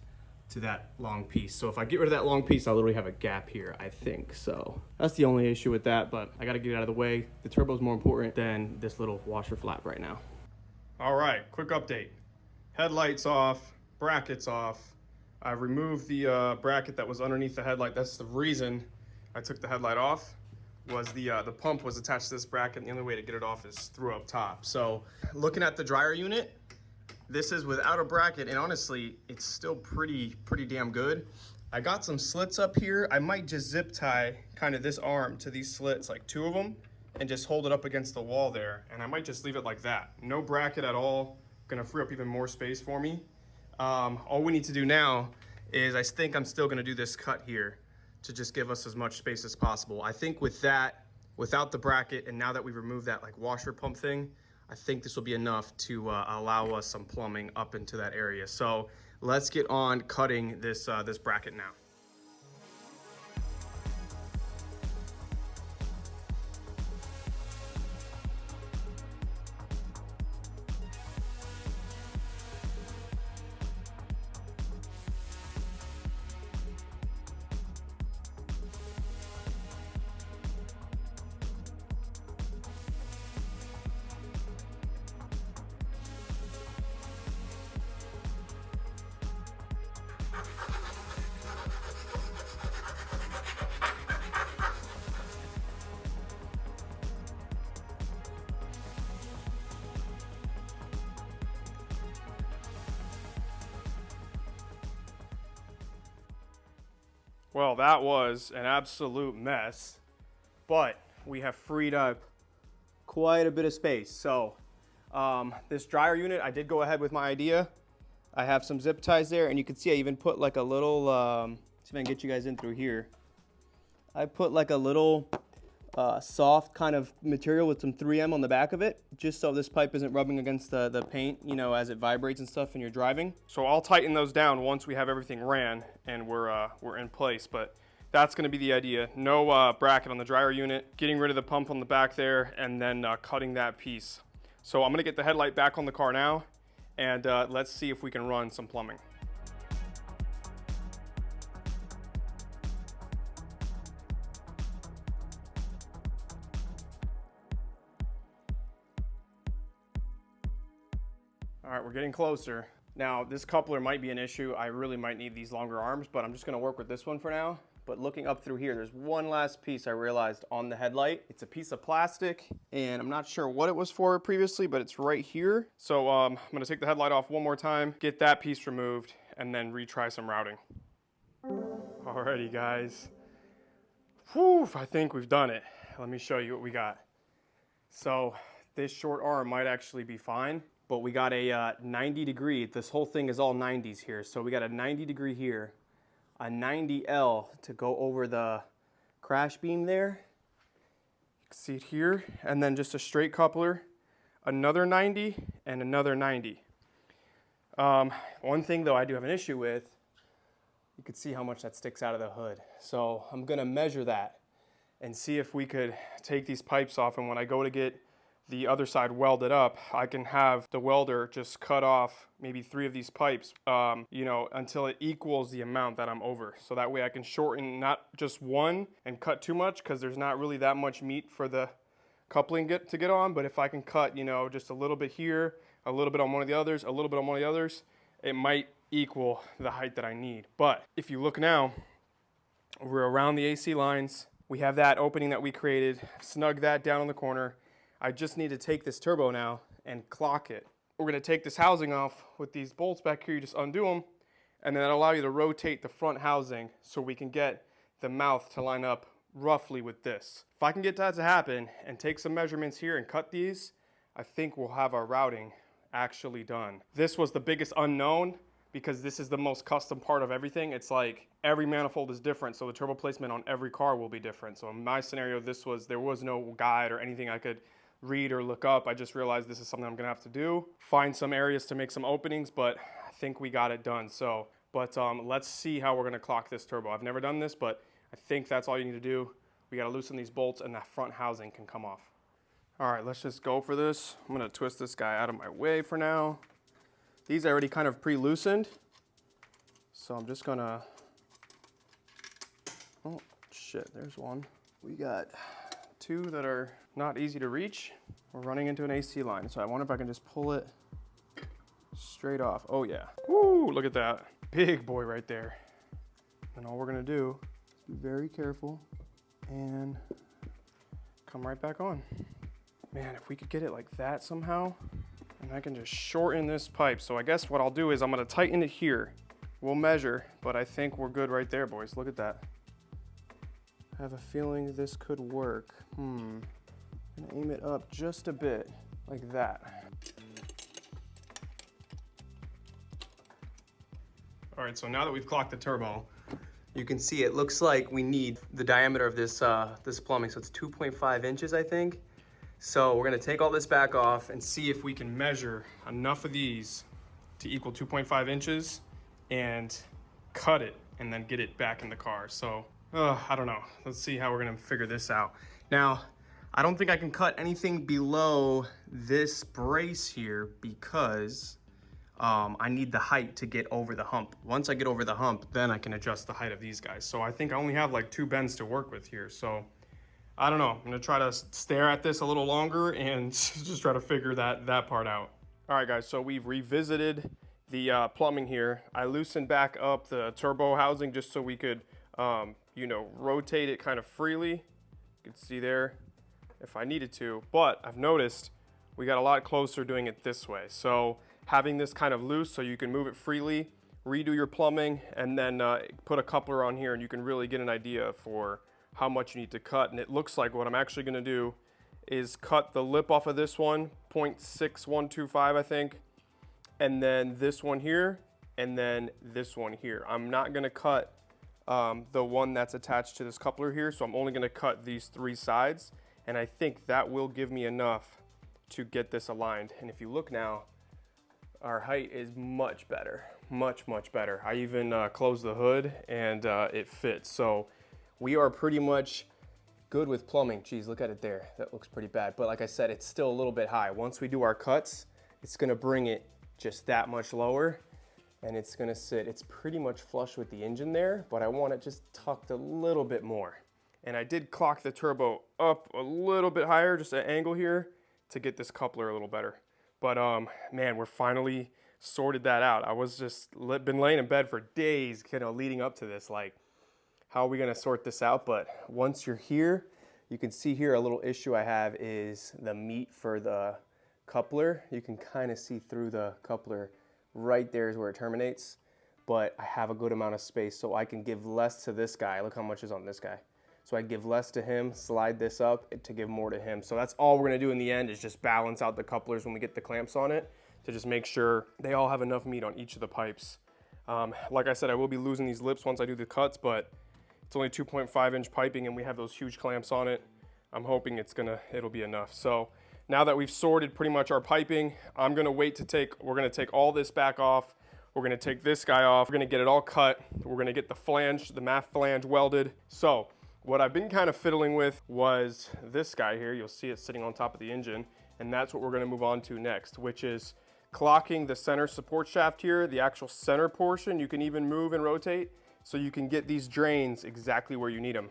to that long piece. So if I get rid of that long piece, I'll literally have a gap here, I think. So that's the only issue with that, but I gotta get it out of the way. The turbo is more important than this little washer flap right now. All right, quick update. Headlights off, brackets off. I removed the bracket that was underneath the headlight. That's the reason I took the headlight off, was the pump was attached to this bracket, and the only way to get it off is through up top. So looking at the dryer unit, this is without a bracket, and honestly, it's still pretty damn good. I got some slits up here. I might just zip tie kind of this arm to these slits, like 2 of them, and just hold it up against the wall there. And I might just leave it like that. No bracket at all, gonna free up even more space for me. All we need to do now is, I think I'm still gonna do this cut here to just give us as much space as possible. I think with that, without the bracket, and now that we've removed that like washer pump thing, I think this will be enough to allow us some plumbing up into that area. So let's get on cutting this, this bracket now. Well, that was an absolute mess, but we have freed up quite a bit of space. So this dryer unit, I did go ahead with my idea. I have some zip ties there, and you can see I even put like a little, see if I can get you guys in through here. I put like a little soft kind of material with some 3M on the back of it, just so this pipe isn't rubbing against the paint, you know, as it vibrates and stuff and you're driving. So I'll tighten those down once we have everything ran and we're in place, but that's gonna be the idea. No bracket on the dryer unit, getting rid of the pump on the back there, and then cutting that piece. So I'm gonna get the headlight back on the car now, and let's see if we can run some plumbing. All right, we're getting closer. Now, this coupler might be an issue. I really might need these longer arms, but I'm just gonna work with this one for now. But looking up through here, there's one last piece I realized on the headlight. It's a piece of plastic, and I'm not sure what it was for previously, but it's right here. So I'm gonna take the headlight off one more time, get that piece removed, and then retry some routing. Alrighty, guys. Whew, I think we've done it. Let me show you what we got. So this short arm might actually be fine, but we got a 90 degree. This whole thing is all 90s here. So we got a 90 degree here, a 90L to go over the crash beam there. You can see it here. And then just a straight coupler, another 90 and another 90. One thing though I do have an issue with, you can see how much that sticks out of the hood. So I'm gonna measure that and see if we could take these pipes off, and when I go to get the other side welded up, I can have the welder just cut off maybe 3 of these pipes, you know, until it equals the amount that I'm over. So that way I can shorten not just one and cut too much, because there's not really that much meat for the coupling to get on. But if I can cut, you know, just a little bit here, a little bit on one of the others, a little bit on one of the others, it might equal the height that I need. But if you look now, we're around the AC lines. We have that opening that we created, snug that down in the corner. I just need to take this turbo now and clock it. We're gonna take this housing off with these bolts back here. You just undo them, and then that'll allow you to rotate the front housing so we can get the mouth to line up roughly with this. If I can get that to happen and take some measurements here and cut these, I think we'll have our routing actually done. This was the biggest unknown, because this is the most custom part of everything. It's like every manifold is different, so the turbo placement on every car will be different. So in my scenario, there was no guide or anything I could read or look up. I just realized this is something I'm gonna have to do. Find some areas to make some openings, but I think we got it done. So, but let's see how we're gonna clock this turbo. I've never done this, but I think that's all you need to do. We gotta loosen these bolts and that front housing can come off. All right, let's just go for this. I'm gonna twist this guy out of my way for now. These are already kind of pre-loosened, so I'm just gonna, oh shit, there's one. We got 2 that are not easy to reach. We're running into an AC line, so I wonder if I can just pull it straight off. Oh yeah, woo, look at that. Big boy right there. And all we're gonna do is be very careful and come right back on. Man, if we could get it like that somehow, and I can just shorten this pipe. So I guess what I'll do is I'm gonna tighten it here. We'll measure, but I think we're good right there, boys. Look at that. I have a feeling this could work. I'm gonna aim it up just a bit, like that. All right, so now that we've clocked the turbo, you can see it looks like we need the diameter of this, this plumbing. So it's 2.5 inches, I think. So we're gonna take all this back off and see if we can measure enough of these to equal 2.5 inches and cut it and then get it back in the car. So I don't know. Let's see how we're gonna figure this out. Now, I don't think I can cut anything below this brace here because I need the height to get over the hump. Once I get over the hump, then I can adjust the height of these guys. So I think I only have like 2 bends to work with here. So I don't know. I'm gonna try to stare at this a little longer and just try to figure that part out. All right, guys, so we've revisited the plumbing here. I loosened back up the turbo housing just so we could, you know, rotate it kind of freely. You can see there if I needed to, but I've noticed we got a lot closer doing it this way. So having this kind of loose so you can move it freely, redo your plumbing, and then put a coupler on here and you can really get an idea for how much you need to cut. And it looks like what I'm actually gonna do is cut the lip off of this one, 0.6125 I think, and then this one here, and then this one here. I'm not gonna cut the one that's attached to this coupler here, so I'm only gonna cut these 3 sides, and I think that will give me enough to get this aligned. And if you look now, our height is much better, much better. I even closed the hood and it fits. So we are pretty much good with plumbing. Geez, look at it there. That looks pretty bad. But like I said, it's still a little bit high. Once we do our cuts, it's gonna bring it just that much lower and it's gonna sit. It's pretty much flush with the engine there, but I want it just tucked a little bit more. And I did clock the turbo up a little bit higher, just an angle here, to get this coupler a little better. But man, we're finally sorted that out. I was just been laying in bed for days, you know, leading up to this, like, how are we gonna sort this out? But once you're here, you can see here a little issue I have is the meat for the coupler. You can kind of see through the coupler. Right there is where it terminates, but I have a good amount of space so I can give less to this guy. Look how much is on this guy. So I give less to him, slide this up to give more to him. So that's all we're gonna do in the end is just balance out the couplers when we get the clamps on it to just make sure they all have enough meat on each of the pipes. Like I said, I will be losing these lips once I do the cuts, but it's only 2.5 inch piping and we have those huge clamps on it. I'm hoping it'll be enough. So now that we've sorted pretty much our piping, we're gonna take all this back off. We're gonna take this guy off. We're gonna get it all cut. We're gonna get the flange, the MAF flange welded. So what I've been kind of fiddling with was this guy here. You'll see it sitting on top of the engine, and that's what we're gonna move on to next, which is clocking the center support shaft here, the actual center portion. You can even move and rotate so you can get these drains exactly where you need them.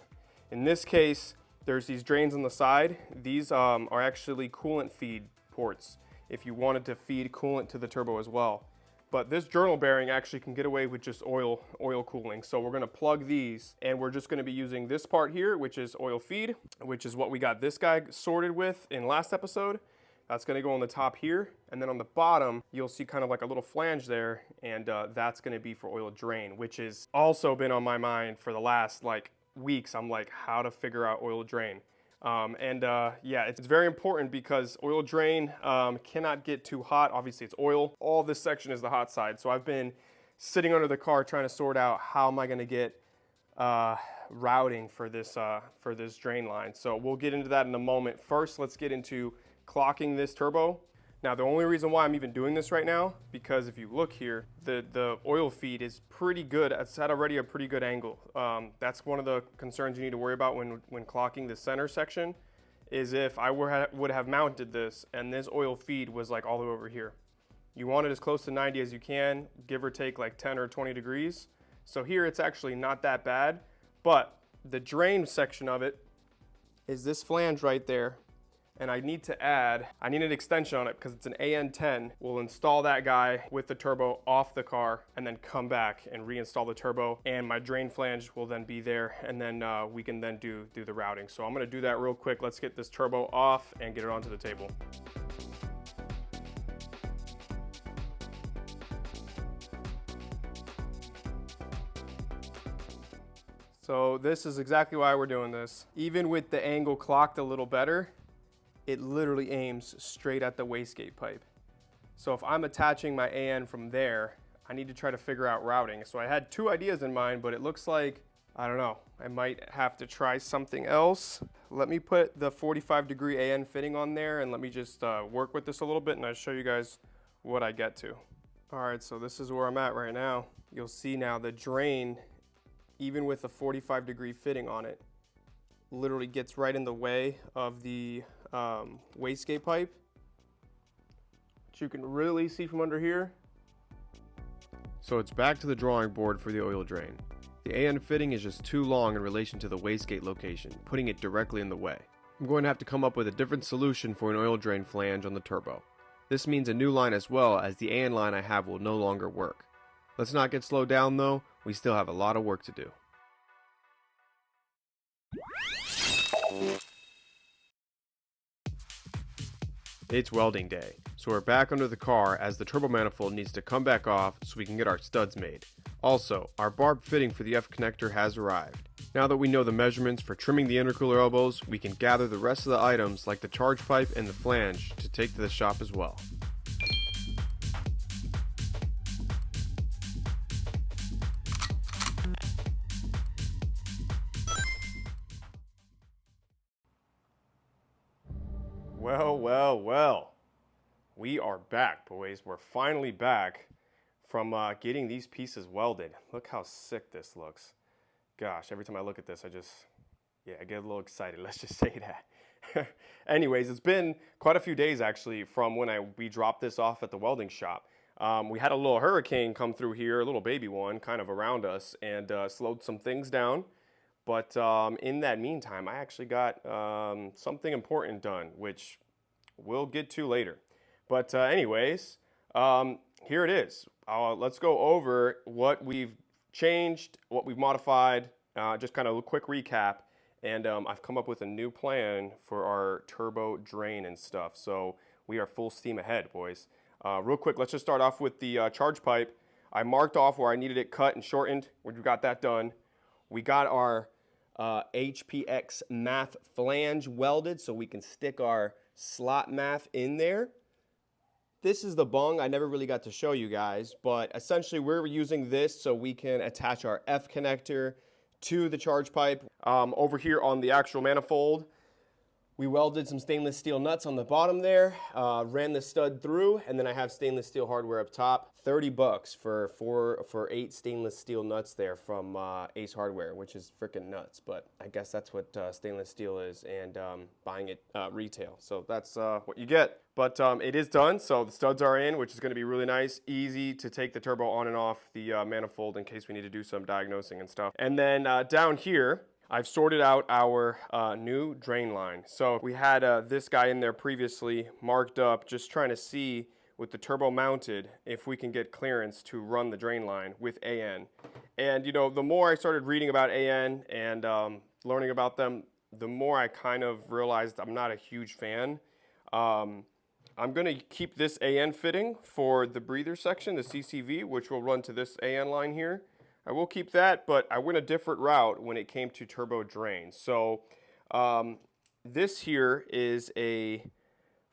In this case, there's these drains on the side. These are actually coolant feed ports if you wanted to feed coolant to the turbo as well. But this journal bearing actually can get away with just oil cooling. So we're gonna plug these and we're just gonna be using this part here, which is oil feed, which is what we got this guy sorted with in last episode. That's gonna go on the top here. And then on the bottom, you'll see kind of like a little flange there. And that's gonna be for oil drain, which has also been on my mind for the last like weeks. I'm like, how to figure out oil drain. Yeah, it's very important because oil drain cannot get too hot. Obviously it's oil. All this section is the hot side. So I've been sitting under the car trying to sort out how am I gonna get routing for this drain line. So we'll get into that in a moment. First, let's get into clocking this turbo. Now, the only reason why I'm even doing this right now, because if you look here, the oil feed is pretty good. It's at already a pretty good angle. That's one of the concerns you need to worry about when clocking the center section, is if I would have mounted this and this oil feed was like all the way over here. You want it as close to 90 as you can, give or take like 10 or 20 degrees. So here it's actually not that bad, but the drain section of it is this flange right there. And I need an extension on it because it's an AN10. We'll install that guy with the turbo off the car and then come back and reinstall the turbo, and my drain flange will then be there, and then we can then do the routing. So I'm gonna do that real quick. Let's get this turbo off and get it onto the table. So this is exactly why we're doing this. Even with the angle clocked a little better, it literally aims straight at the wastegate pipe. So if I'm attaching my AN from there, I need to try to figure out routing. So I had 2 ideas in mind, but it looks like, I don't know, I might have to try something else. Let me put the 45-degree AN fitting on there and let me just work with this a little bit and I'll show you guys what I get to. All right, so this is where I'm at right now. you'll see now the drain, even with a 45-degree fitting on it, literally gets right in the way of the wastegate pipe, which you can really see from under here. So it's back to the drawing board for the oil drain. The AN fitting is just too long in relation to the wastegate location, putting it directly in the way. I'm going to have to come up with a different solution for an oil drain flange on the turbo. This means a new line as well, as the AN line I have will no longer work. Let's not get slowed down though, we still have a lot of work to do. It's welding day, so we're back under the car as the turbo manifold needs to come back off so we can get our studs made. Also, our barb fitting for the F connector has arrived. Now that we know the measurements for trimming the intercooler elbows, we can gather the rest of the items like the charge pipe and the flange to take to the shop as well. Well, we are back, boys. We're finally back from getting these pieces welded. Look how sick this looks. Gosh, every time I look at this, I get a little excited. Let's just say that. Anyways, it's been quite a few days actually from when we dropped this off at the welding shop. We had a little hurricane come through here, a little baby one, kind of around us, and slowed some things down. But in that meantime, I actually got something important done, which we'll get to later. But anyways, here it is. Let's go over what we've changed, what we've modified, just kind of a quick recap. And I've come up with a new plan for our turbo drain and stuff. So we are full steam ahead, boys. Real quick, let's just start off with the charge pipe. I marked off where I needed it cut and shortened. We got that done. We got our HPX MAF Flange welded so we can stick our slot MAF in there. This is the bung. I never really got to show you guys, but essentially we're using this so we can attach our F connector to the charge pipe. Over here on the actual manifold, we welded some stainless steel nuts on the bottom there, ran the stud through, and then I have stainless steel hardware up top. $30 for 8 stainless steel nuts there from Ace Hardware, which is freaking nuts. But I guess that's what stainless steel is, and buying it retail. So that's what you get. But it is done, so the studs are in, which is going to be really nice. Easy to take the turbo on and off the manifold in case we need to do some diagnosing and stuff. And then down here, I've sorted out our new drain line. So we had this guy in there previously marked up, just trying to see with the turbo mounted if we can get clearance to run the drain line with AN. And you know, the more I started reading about AN and learning about them, the more I kind of realized I'm not a huge fan. I'm going to keep this AN fitting for the breather section, the CCV, which will run to this AN line here. I will keep that, but I went a different route when it came to turbo drain. So this here is a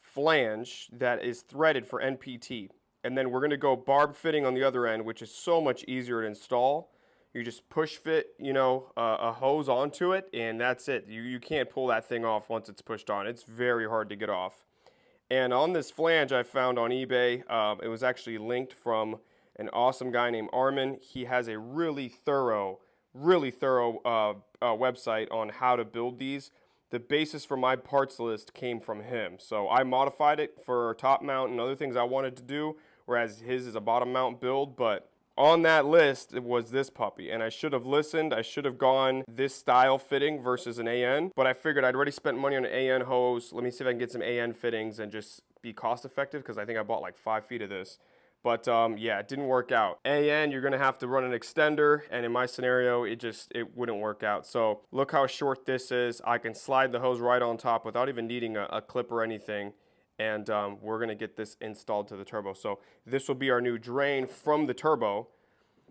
flange that is threaded for NPT. And then we're going to go barb fitting on the other end, which is so much easier to install. You just push fit, you know, a hose onto it, and that's it. You can't pull that thing off once it's pushed on. It's very hard to get off. And on this flange I found on eBay, it was actually linked from an awesome guy named Armin. He has a really thorough website on how to build these. The basis for my parts list came from him. So I modified it for top mount and other things I wanted to do, whereas his is a bottom mount build. But on that list, it was this puppy. And I should have listened. I should have gone this style fitting versus an AN. But I figured I'd already spent money on an AN hose. Let me see if I can get some AN fittings and just be cost effective, because I think I bought like 5 feet of this. But yeah, it didn't work out. AN, you're gonna have to run an extender, and in my scenario, it wouldn't work out. So look how short this is. I can slide the hose right on top without even needing a clip or anything. And we're gonna get this installed to the turbo. So this will be our new drain from the turbo.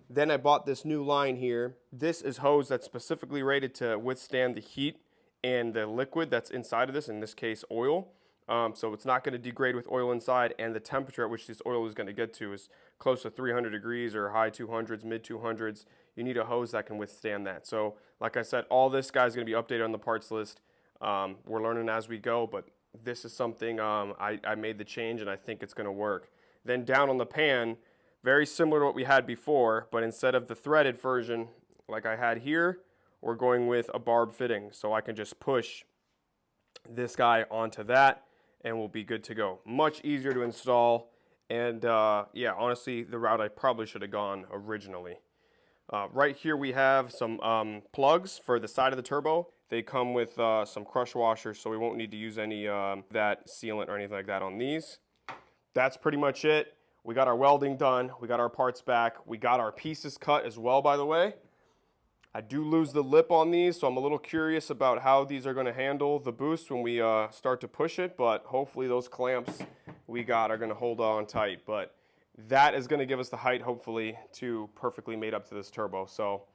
Then I bought this new line here. This is hose that's specifically rated to withstand the heat and the liquid that's inside of this, in this case oil. So it's not going to degrade with oil inside, and the temperature at which this oil is going to get to is close to 300 degrees or high 200s, mid 200s. You need a hose that can withstand that. So like I said, all this guys is going to be updated on the parts list. We're learning as we go, but this is something I made the change, and I think it's going to work. Then down on the pan, Very similar to what we had before, but instead of the threaded version like I had here, we're going with a barb fitting. So I can just push this guy onto that and we'll be good to go. Much easier to install, and yeah, honestly, the route I probably should have gone originally. Right here we have some plugs for the side of the turbo. They come with some crush washers, so we won't need to use any that sealant or anything like that on these. That's pretty much it. We got our welding done. We got our parts back. We got our pieces cut as well, by the way. I do lose the lip on these, so I'm a little curious about how these are going to handle the boost when we start to push it, but hopefully those clamps we got are going to hold on tight. But that is going to give us the height, hopefully, to perfectly mate up to this turbo. So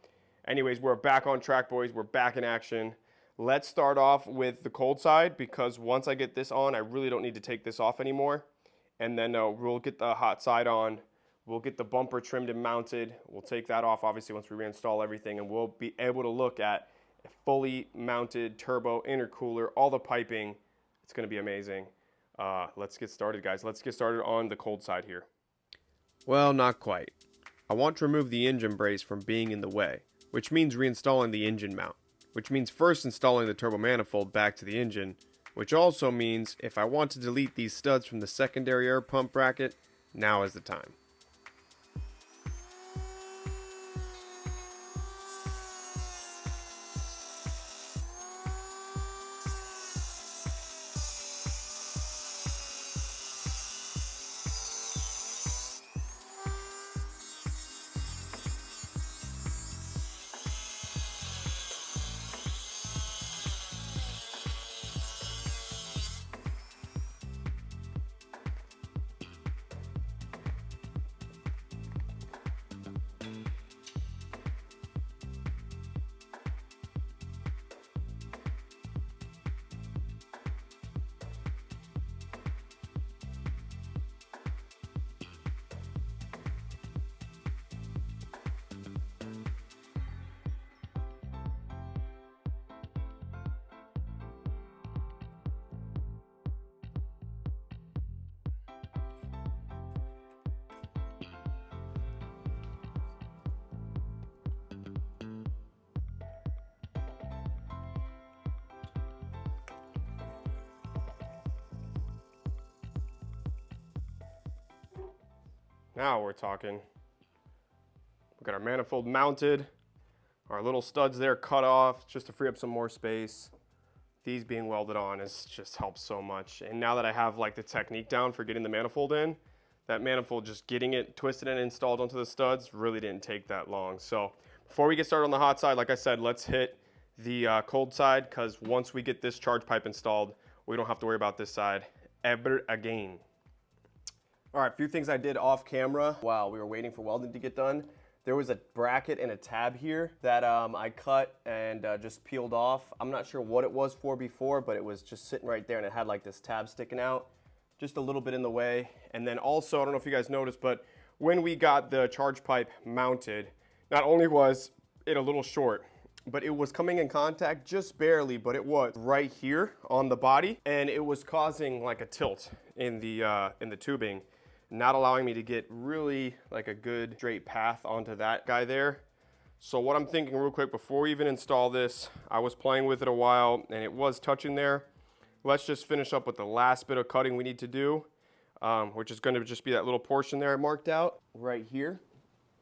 anyways, we're back on track, boys. We're back in action. Let's start off with the cold side, because once I get this on, I really don't need to take this off anymore. And then we'll get the hot side on. We'll get the bumper trimmed and mounted. We'll take that off, obviously, once we reinstall everything, and we'll be able to look at a fully mounted turbo intercooler, all the piping. It's going to be amazing. Let's get started, guys. Let's get started on the cold side here. Well, not quite. I want to remove the engine brace from being in the way, which means reinstalling the engine mount, which means first installing the turbo manifold back to the engine, which also means if I want to delete these studs from the secondary air pump bracket, now is the time. Now we're talking. We got our manifold mounted, our little studs there cut off just to free up some more space. These being welded on is just helps so much. And now that I have like the technique down for getting the manifold in, that manifold just getting it twisted and installed onto the studs really didn't take that long. So before we get started on the hot side, like I said, let's hit the cold side, because once we get this charge pipe installed, we don't have to worry about this side ever again. All right, a few things I did off camera while we were waiting for welding to get done. There was a bracket and a tab here that I cut and just peeled off. I'm not sure what it was for before, but it was just sitting right there and it had like this tab sticking out, just a little bit in the way. And then also, I don't know if you guys noticed, but when we got the charge pipe mounted, not only was it a little short, but it was coming in contact just barely, but it was right here on the body, and it was causing like a tilt in the tubing, not allowing me to get really like a good straight path onto that guy there. So what I'm thinking real quick before we even install this, I was playing with it a while and it was touching there. Let's just finish up with the last bit of cutting we need to do, which is going to just be that little portion there marked out right here.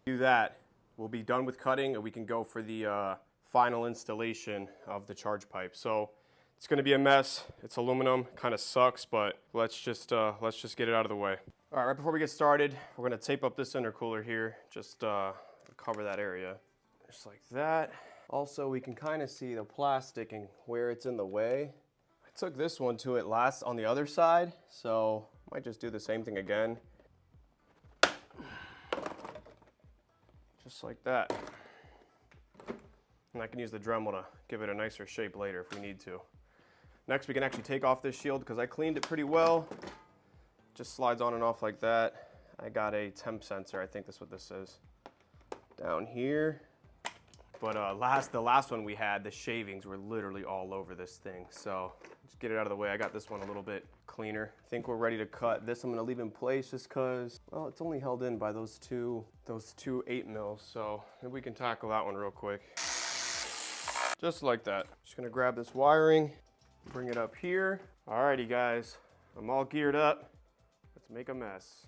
Do that, we'll be done with cutting and we can go for the final installation of the charge pipe. So it's going to be a mess. It's aluminum, kind of sucks, but let's just get it out of the way. All right, right before we get started, we're going to tape up this intercooler here, just cover that area, just like that. Also, we can kind of see the plastic and where it's in the way. I took this one to it last on the other side, so I might just do the same thing again. Just like that. And I can use the Dremel to give it a nicer shape later if we need to. Next, we can actually take off this shield because I cleaned it pretty well. Just slides on and off like that. I got a temp sensor, I think that's what this is, down here. But the last one we had, the shavings were literally all over this thing. So just get it out of the way. I got this one a little bit cleaner. I think we're ready to cut. This I'm gonna leave in place just cause, well, it's only held in by those two 8mm. So maybe we can tackle that one real quick. Just like that. Just gonna grab this wiring, bring it up here. Alrighty guys, I'm all geared up. Let's make a mess.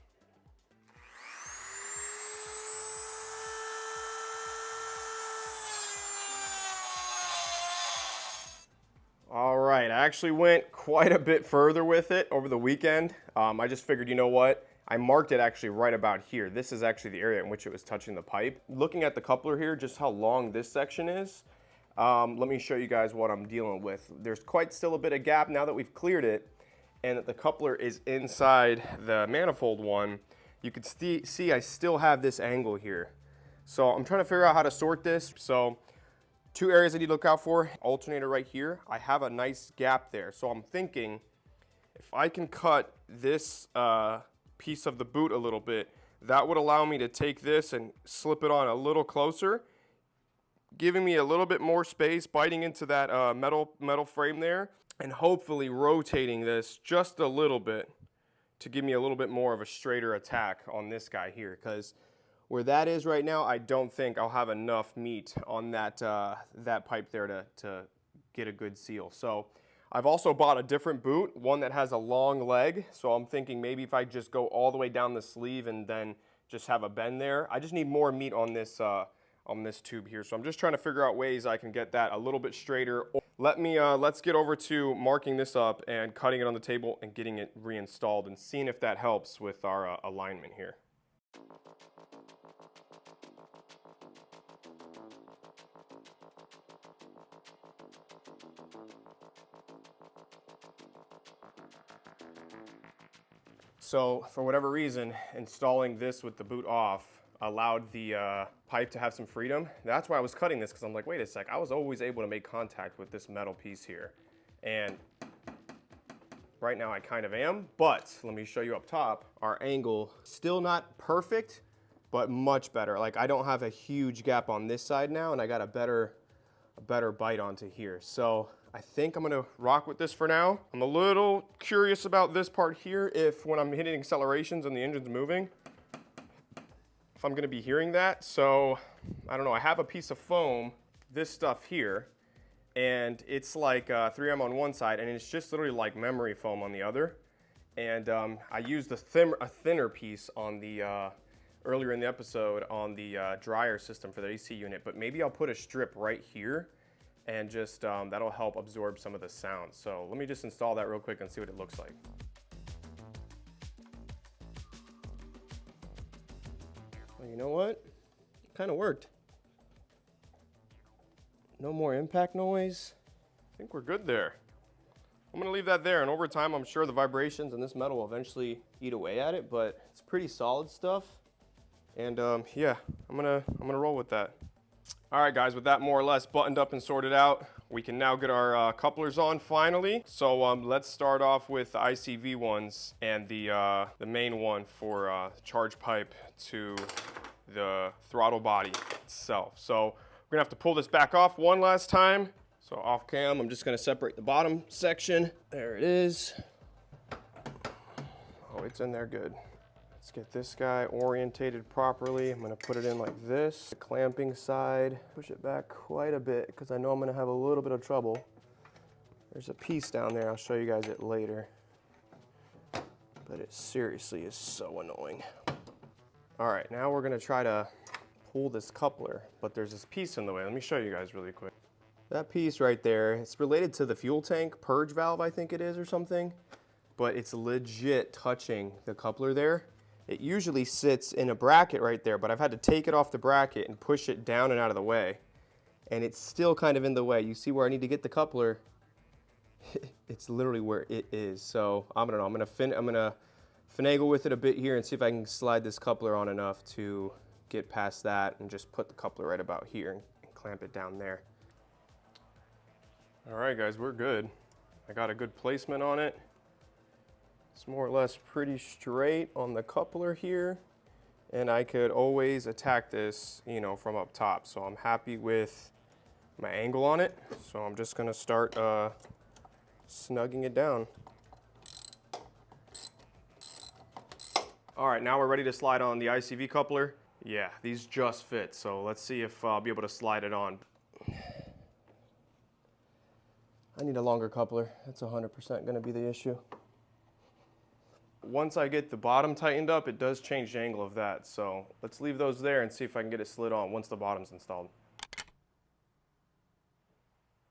All right, I actually went quite a bit further with it over the weekend. I just figured, you know what? I marked it actually right about here. This is actually the area in which it was touching the pipe. Looking at the coupler here, just how long this section is, let me show you guys what I'm dealing with. There's quite still a bit of gap now that we've cleared it and that the coupler is inside the manifold one. You can see I still have this angle here. So I'm trying to figure out how to sort this. So two areas I need to look out for. Alternator right here. I have a nice gap there. So I'm thinking if I can cut this piece of the boot a little bit, that would allow me to take this and slip it on a little closer, giving me a little bit more space, biting into that metal frame there, and hopefully rotating this just a little bit to give me a little bit more of a straighter attack on this guy here. Because where that is right now, I don't think I'll have enough meat on that pipe there to get a good seal. So I've also bought a different boot, one that has a long leg. So I'm thinking maybe if I just go all the way down the sleeve and then just have a bend there. I just need more meat on this tube here. So I'm just trying to figure out ways I can get that a little bit straighter. Let's get over to marking this up and cutting it on the table and getting it reinstalled and seeing if that helps with our alignment here. So for whatever reason, installing this with the boot off allowed the pipe to have some freedom. That's why I was cutting this, because I'm like, wait a sec, I was always able to make contact with this metal piece here. And right now I kind of am, but let me show you up top. Our angle, still not perfect, but much better. Like I don't have a huge gap on this side now, and I got a better bite onto here. So I think I'm gonna rock with this for now. I'm a little curious about this part here, if when I'm hitting accelerations and the engine's moving, if I'm gonna be hearing that. So I don't know, I have a piece of foam, this stuff here, and it's like 3M on one side, and it's just literally like memory foam on the other. And I used a thinner piece on the, earlier in the episode on the dryer system for the AC unit, but maybe I'll put a strip right here and just that'll help absorb some of the sound. So let me just install that real quick and see what it looks like. Well, you know what? It kind of worked. No more impact noise. I think we're good there. I'm gonna leave that there, and over time I'm sure the vibrations in this metal will eventually eat away at it, but it's pretty solid stuff. And yeah, I'm gonna roll with that. All right, guys, with that more or less buttoned up and sorted out, we can now get our couplers on finally. So let's start off with the ICV ones and the main one for charge pipe to the throttle body itself. So we're gonna have to pull this back off one last time. So off cam, I'm just gonna separate the bottom section. There it is. Oh, it's in there good. Let's get this guy orientated properly. I'm gonna put it in like this. The clamping side, push it back quite a bit because I know I'm gonna have a little bit of trouble. There's a piece down there, I'll show you guys it later. But it seriously is so annoying. All right, now we're gonna try to pull this coupler, but there's this piece in the way. Let me show you guys really quick. That piece right there, it's related to the fuel tank purge valve, I think it is, or something, but it's legit touching the coupler there. It usually sits in a bracket right there, but I've had to take it off the bracket and push it down and out of the way. And it's still kind of in the way. You see where I need to get the coupler? It's literally where it is. So I don't know, I'm gonna finagle with it a bit here and see if I can slide this coupler on enough to get past that and just put the coupler right about here and clamp it down there. All right, guys, we're good. I got a good placement on it. It's more or less pretty straight on the coupler here. and I could always attack this, you know, from up top. So I'm happy with my angle on it. So I'm just gonna start snugging it down. All right, now we're ready to slide on the ICV coupler. Yeah, these just fit, so let's see if I'll be able to slide it on. I need a longer coupler. That's 100% gonna be the issue. Once I get the bottom tightened up, it does change the angle of that, so let's leave those there and see if I can get it slid on once the bottom's installed.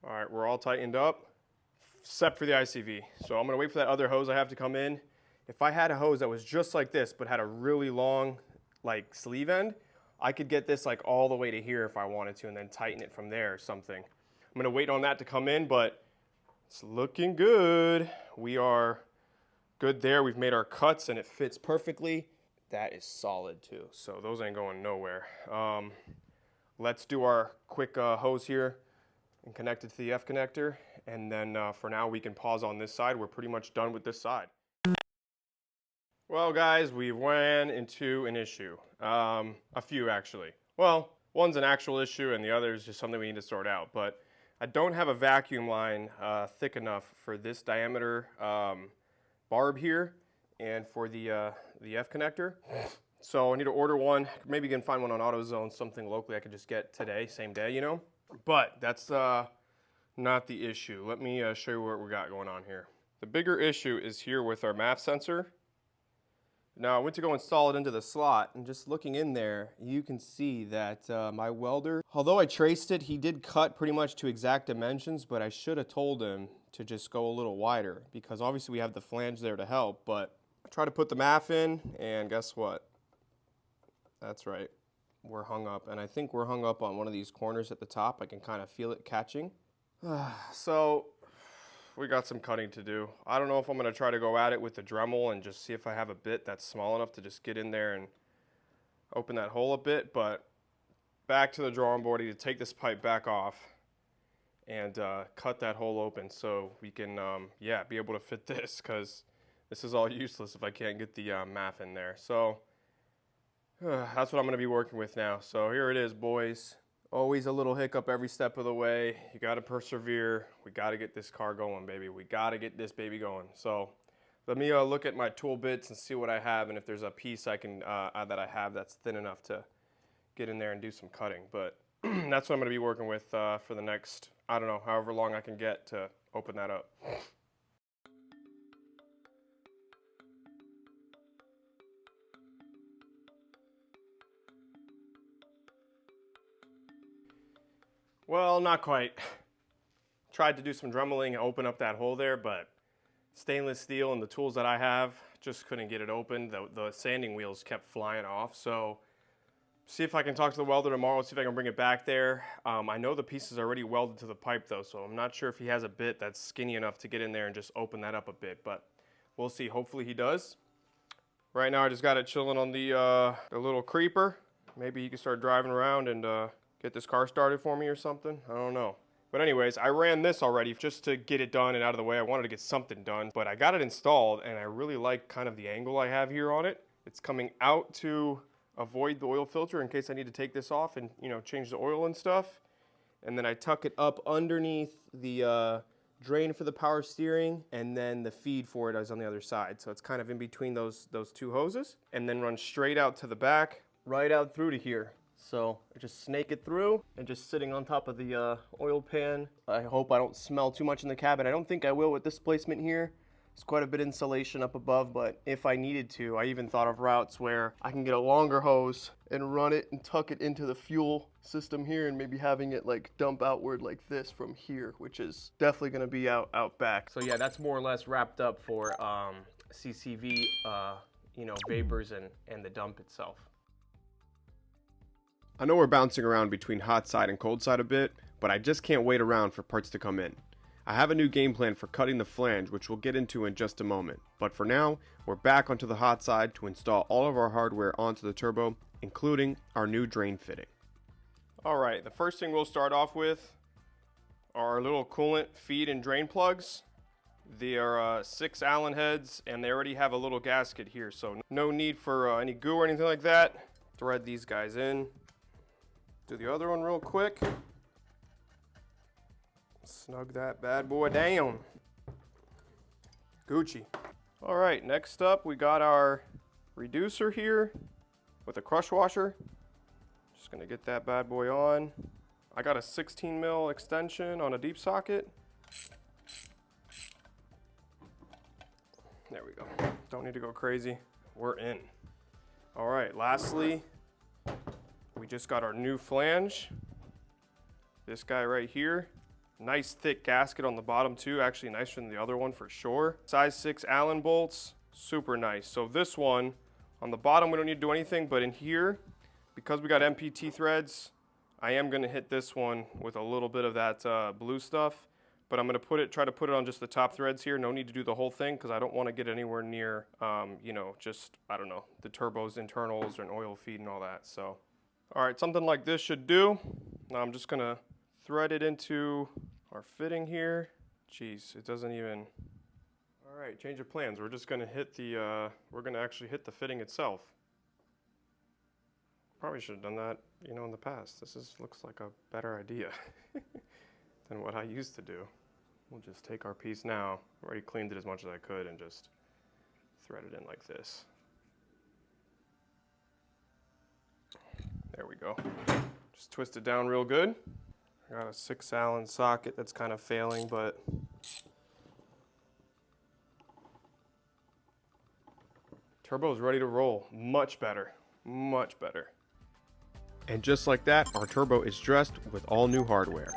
All right, we're all tightened up, except for the ICV. So I'm gonna wait for that other hose I have to come in. If I had a hose that was just like this, but had a really long, like, sleeve end, I could get this like all the way to here if I wanted to, and then tighten it from there or something. I'm gonna wait on that to come in, but it's looking good. We are good there. We've made our cuts and it fits perfectly. That is solid too, so those ain't going nowhere. Let's do our quick hose here and connect it to the F connector, and then for now we can pause on this side. We're pretty much done with this side. Well guys, we ran into an issue. A few actually. Well, one's an actual issue and the other is just something we need to sort out, but I don't have a vacuum line thick enough for this diameter barb here and for the F connector. So I need to order one. Maybe you can find one on AutoZone, something locally I could just get today, same day, you know? But that's not the issue. Let me show you what we got going on here. The bigger issue is here with our MAF sensor. Now I went to go install it into the slot, and just looking in there, you can see that my welder, although I traced it, he did cut pretty much to exact dimensions, but I should have told him to just go a little wider, because obviously we have the flange there to help. But I tried to put the MAF in, and guess what? That's right, we're hung up, and I think we're hung up on one of these corners at the top. I can kind of feel it catching. So we got some cutting to do. I don't know if I'm gonna try to go at it with the Dremel and just see if I have a bit that's small enough to just get in there and open that hole a bit, but back to the drawing board. I need to take this pipe back off and cut that hole open so we can, yeah, be able to fit this, because this is all useless if I can't get the MAF in there. So that's what I'm gonna be working with now. So here it is, boys. Always a little hiccup every step of the way. You gotta persevere. We gotta get this car going, baby. We gotta get this baby going. So let me look at my tool bits and see what I have, and if there's a piece I can that I have that's thin enough to get in there and do some cutting. But that's what I'm gonna be working with for the next, I don't know, however long I can get to open that up. Well, not quite. Tried to do some dremeling and open up that hole there, but stainless steel and the tools that I have just couldn't get it open. The sanding wheels kept flying off. So see if I can talk to the welder tomorrow, see if I can bring it back there. I know the piece is already welded to the pipe though, so I'm not sure if he has a bit that's skinny enough to get in there and just open that up a bit, but we'll see. Hopefully he does. Right now I just got it chilling on the little creeper. Maybe he can start driving around and get this car started for me or something. I don't know. But anyways, I ran this already just to get it done and out of the way. I wanted to get something done, but I got it installed and I really like kind of the angle I have here on it. It's coming out to avoid the oil filter in case I need to take this off and, you know, change the oil and stuff. And then I tuck it up underneath the drain for the power steering, and then the feed for it is on the other side. So it's kind of in between those two hoses, and then run straight out to the back, right out through to here. So I just snake it through and just sitting on top of the oil pan. I hope I don't smell too much in the cabin. I don't think I will with this placement here. There's quite a bit of insulation up above, but if I needed to, I even thought of routes where I can get a longer hose and run it and tuck it into the fuel system here, and maybe having it like dump outward like this from here, which is definitely gonna be out back. So yeah, that's more or less wrapped up for CCV, you know, vapors and the dump itself. I know we're bouncing around between hot side and cold side a bit, but I just can't wait around for parts to come in. I have a new game plan for cutting the flange, which we'll get into in just a moment. But for now, we're back onto the hot side to install all of our hardware onto the turbo, including our new drain fitting. Alright, the first thing we'll start off with are our little coolant feed and drain plugs. They are 6 Allen heads, and they already have a little gasket here, so no need for any goo or anything like that. thread these guys in. Do the other one real quick. Snug that bad boy down. Gucci. All right, next up we got our reducer here with a crush washer. Just gonna get that bad boy on. I got a 16 mil extension on a deep socket. There we go. Don't need to go crazy. We're in. All right, lastly, we just got our new flange. This guy right here. Nice thick gasket on the bottom too, actually nicer than the other one for sure. Size 6 Allen bolts, super nice. So this one, on the bottom we don't need to do anything, but in here, because we got MPT threads, I am gonna hit this one with a little bit of that blue stuff, but I'm gonna try to put it on just the top threads here. No need to do the whole thing because I don't wanna get anywhere near, you know, just, I don't know, the turbo's internals or an oil feed and all that, so. All right, something like this should do. Now I'm just gonna thread it into our fitting here. Jeez, it doesn't even. All right, change of plans. We're just gonna hit the, we're gonna actually hit the fitting itself. Probably should have done that, you know, in the past. This looks like a better idea than what I used to do. We'll just take our piece now. I already cleaned it as much as I could and just thread it in like this. There we go. Just twist it down real good. I got a 6 Allen socket that's kind of failing, but turbo's ready to roll. Much better, much better. And just like that, our turbo is dressed with all new hardware.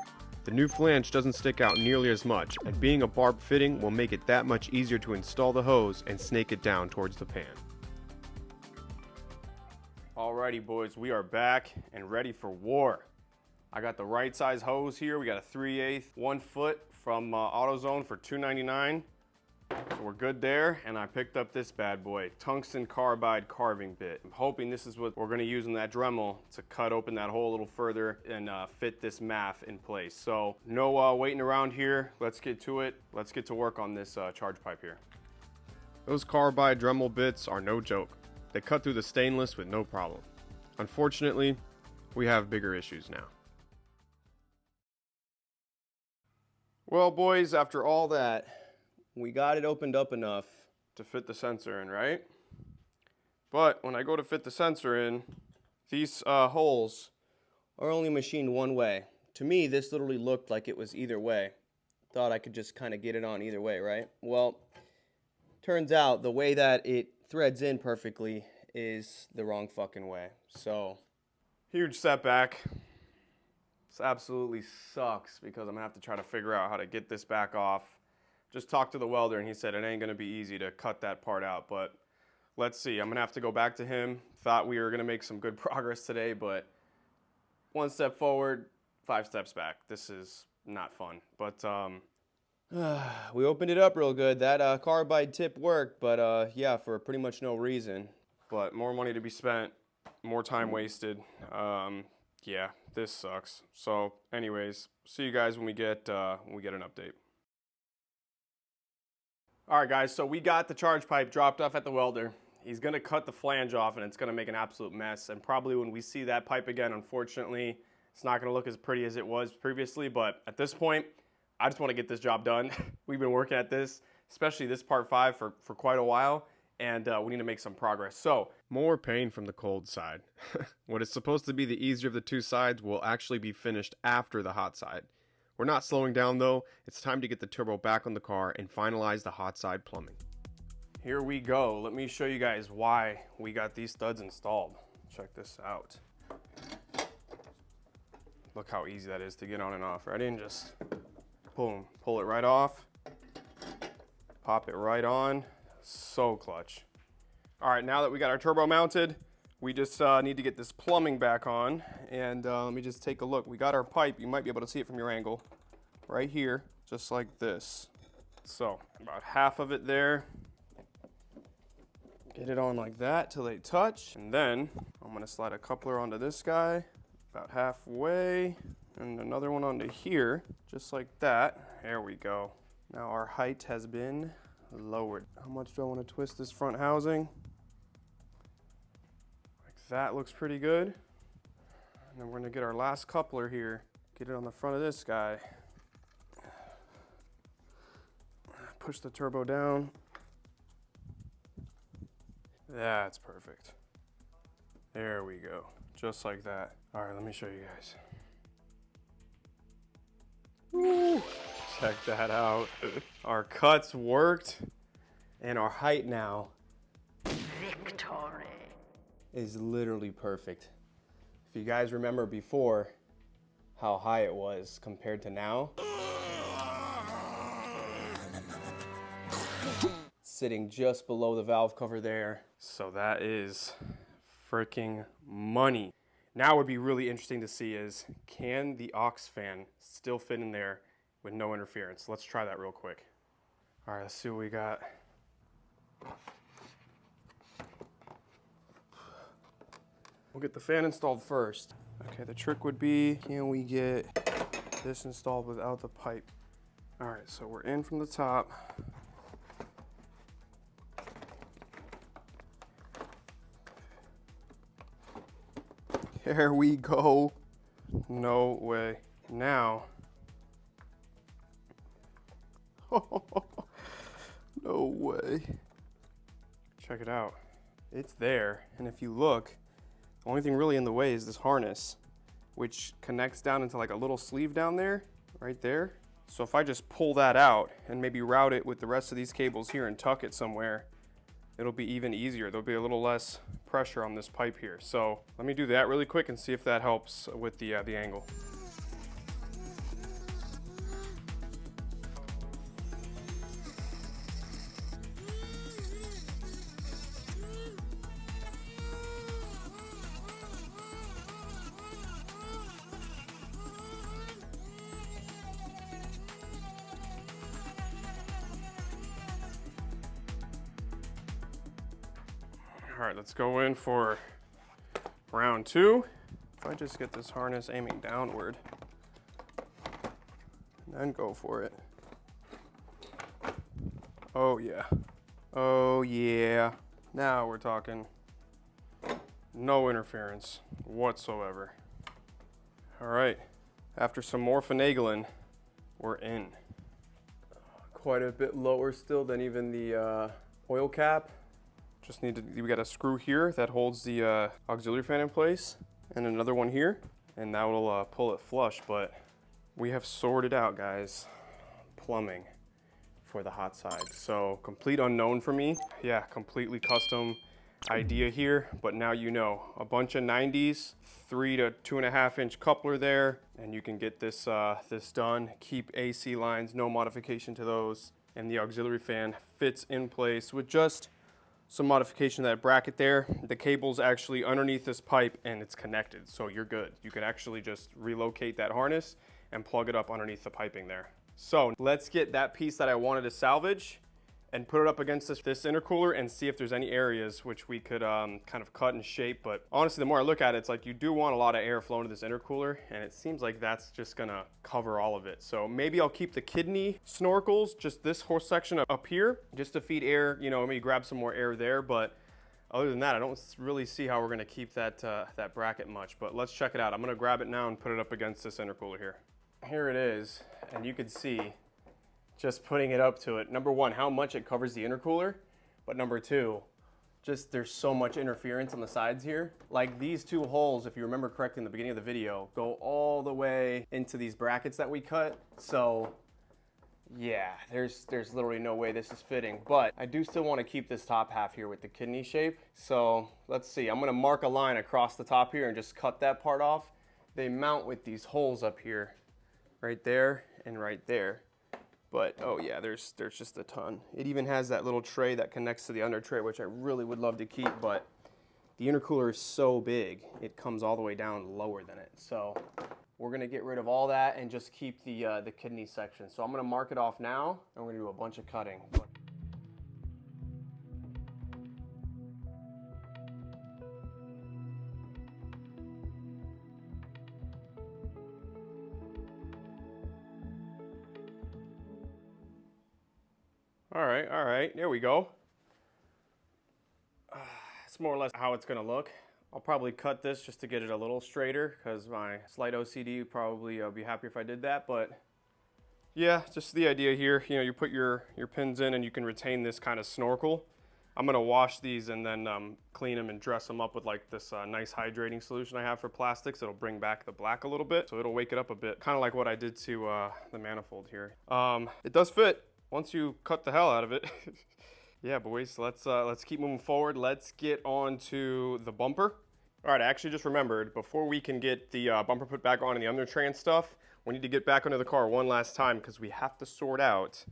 The new flange doesn't stick out nearly as much, and being a barb fitting will make it that much easier to install the hose and snake it down towards the pan. Alrighty boys, we are back and ready for war. I got the right size hose here. We got a 3/8 1 foot from AutoZone for $2.99. So we're good there, and I picked up this bad boy, tungsten carbide carving bit. I'm hoping this is what we're gonna use in that Dremel to cut open that hole a little further and fit this MAF in place. So no waiting around here. Let's get to it. Let's get to work on this charge pipe here. Those carbide Dremel bits are no joke. They cut through the stainless with no problem. Unfortunately, we have bigger issues now. Well boys, after all that, we got it opened up enough to fit the sensor in, right? But when I go to fit the sensor in, these holes are only machined one way. To me, this literally looked like it was either way. Thought I could just kind of get it on either way, right? Well, turns out the way that it threads in perfectly is the wrong fucking way. So, huge setback. This absolutely sucks because I'm gonna have to try to figure out how to get this back off. Just talked to the welder and he said it ain't gonna be easy to cut that part out, but let's see. I'm gonna have to go back to him. Thought we were gonna make some good progress today, but 1 step forward, 5 steps back. This is not fun, but we opened it up real good. That carbide tip worked, but yeah, for pretty much no reason. But more money to be spent, more time wasted. Yeah, this sucks. So anyways, see you guys when we get an update. All right, guys, so we got the charge pipe dropped off at the welder. He's gonna cut the flange off and it's gonna make an absolute mess. And probably when we see that pipe again, unfortunately, it's not gonna look as pretty as it was previously. But at this point, I just wanna get this job done. We've been working at this, especially this part 5 for quite a while. And we need to make some progress. So, more pain from the cold side. What is supposed to be the easier of the two sides will actually be finished after the hot side. We're not slowing down though. It's time to get the turbo back on the car and finalize the hot side plumbing. Here we go. Let me show you guys why we got these studs installed. Check this out. Look how easy that is to get on and off. Ready? And just boom, pull it right off. Pop it right on. So clutch. All right, now that we got our turbo mounted, we just need to get this plumbing back on. And let me just take a look. We got our pipe. You might be able to see it from your angle. Right here, just like this. So about half of it there. Get it on like that till they touch. And then I'm gonna slide a coupler onto this guy, about halfway, and another one onto here, just like that. There we go. Now our height has been lowered. How much do I want to twist this front housing? Like That looks pretty good. And then we're gonna get our last coupler here. Get it on the front of this guy. Push the turbo down. That's perfect. There we go, just like that. All right, let me show you guys. Woo. Check that out. Our cuts worked, and our height now Victory is literally perfect. If you guys remember before how high it was compared to now, sitting just below the valve cover there. So that is freaking money. Now what would be really interesting to see is, can the aux fan still fit in there with no interference? Let's try that real quick. All right, let's see what we got. We'll get the fan installed first. Okay, the trick would be, can we get this installed without the pipe? All right, so we're in from the top. There we go. No way. Now. No way. Check it out. It's there. And if you look, the only thing really in the way is this harness, which connects down into like a little sleeve down there, right there. So if I just pull that out and maybe route it with the rest of these cables here and tuck it somewhere, it'll be even easier. There'll be a little less pressure on this pipe here. So let me do that really quick and see if that helps with the angle. All right, let's go in for round two. If I just get this harness aiming downward, and then go for it. Oh yeah. Oh yeah. Now we're talking. No interference whatsoever. All right, after some more finagling, we're in. Quite a bit lower still than even the oil cap. Just need to, we got a screw here that holds the auxiliary fan in place, and another one here, and that will pull it flush. But we have sorted out, guys, plumbing for the hot side. So complete unknown for me. Yeah, completely custom idea here, but now you know. A bunch of 90s, 3 to 2.5 inch coupler there, and you can get this this done. Keep AC lines, no modification to those, and the auxiliary fan fits in place with just some modification to that bracket there. The cable's actually underneath this pipe and it's connected, so you're good. You can actually just relocate that harness and plug it up underneath the piping there. So let's get that piece that I wanted to salvage and put it up against this intercooler and see if there's any areas which we could kind of cut and shape. But honestly, the more I look at it, it's like you do want a lot of air flowing to this intercooler, and it seems like that's just gonna cover all of it. So maybe I'll keep the kidney snorkels, just this whole section up here, just to feed air, you know, maybe grab some more air there. But other than that, I don't really see how we're gonna keep that, that bracket much. But let's check it out. I'm gonna grab it now and put it up against this intercooler here. Here it is, and you can see, just putting it up to it, number one, how much it covers the intercooler, but number two, just there's so much interference on the sides here. Like these two holes, if you remember correctly in the beginning of the video, go all the way into these brackets that we cut. So yeah, there's literally no way this is fitting, but I do still want to keep this top half here with the kidney shape. So let's see, I'm gonna mark a line across the top here and just cut that part off. They mount with these holes up here, right there and right there. But oh yeah, there's just a ton. It even has that little tray that connects to the under tray, which I really would love to keep, but the intercooler is so big, it comes all the way down lower than it. So we're gonna get rid of all that and just keep the kidney section. So I'm gonna mark it off now, and we're gonna do a bunch of cutting. All right, there we go. It's more or less how it's gonna look. I'll probably cut this just to get it a little straighter because my slight OCD would probably be happy if I did that. But yeah, just the idea here, you know, you put your pins in and you can retain this kind of snorkel. I'm gonna wash these and then clean them and dress them up with like this nice hydrating solution I have for plastics. It'll bring back the black a little bit, so it'll wake it up a bit, kind of like what I did to the manifold here. It does fit once you cut the hell out of it. Yeah, boys, let's keep moving forward. Let's get on to the bumper. All right, I actually just remembered, before we can get the bumper put back on and the undertray stuff, we need to get back under the car one last time because we have to sort out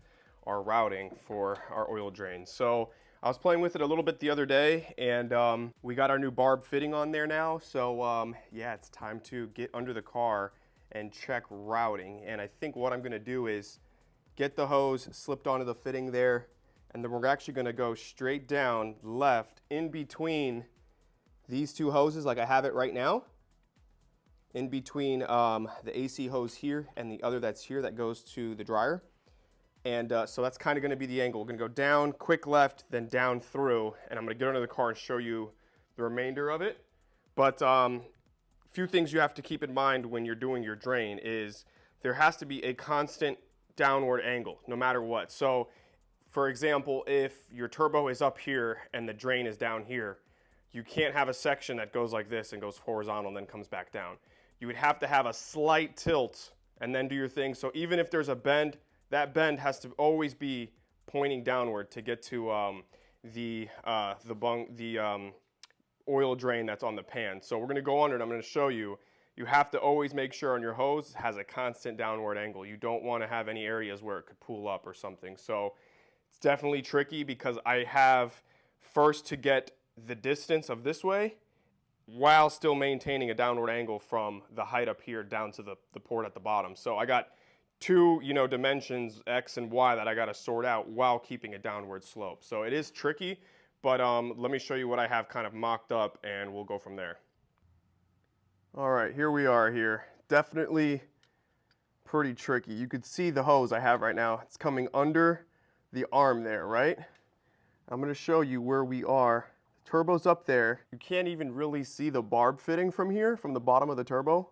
our routing for our oil drain. So I was playing with it a little bit the other day, and we got our new Barb fitting on there now. So yeah, it's time to get under the car and check routing. And I think what I'm gonna do is get the hose slipped onto the fitting there, and then we're actually gonna go straight down left in between these two hoses like I have it right now, in between the AC hose here and the other that's here that goes to the dryer. And so that's kind of going to be the angle. We're going to go down, quick left, then down through, and I'm going to get under the car and show you the remainder of it. But a few things you have to keep in mind when you're doing your drain is there has to be a constant downward angle no matter what. So for example, if your turbo is up here and the drain is down here, you can't have a section that goes like this and goes horizontal and then comes back down. You would have to have a slight tilt and then do your thing. So even if there's a bend, that bend has to always be pointing downward to get to the oil drain that's on the pan. So we're gonna go under it. I'm gonna show you. You have to always make sure on your hose has a constant downward angle. You don't wanna have any areas where it could pool up or something. So it's definitely tricky because I have first to get the distance of this way while still maintaining a downward angle from the height up here down to the port at the bottom. So I got two, you know, dimensions, X and Y, that I got to sort out while keeping a downward slope. So it is tricky, but let me show you what I have kind of mocked up and we'll go from there. All right, here we are here. Definitely pretty tricky. You could see the hose I have right now. It's coming under the arm there, right? I'm going to show you where we are. The turbo's up there. You can't even really see the barb fitting from here, from the bottom of the turbo.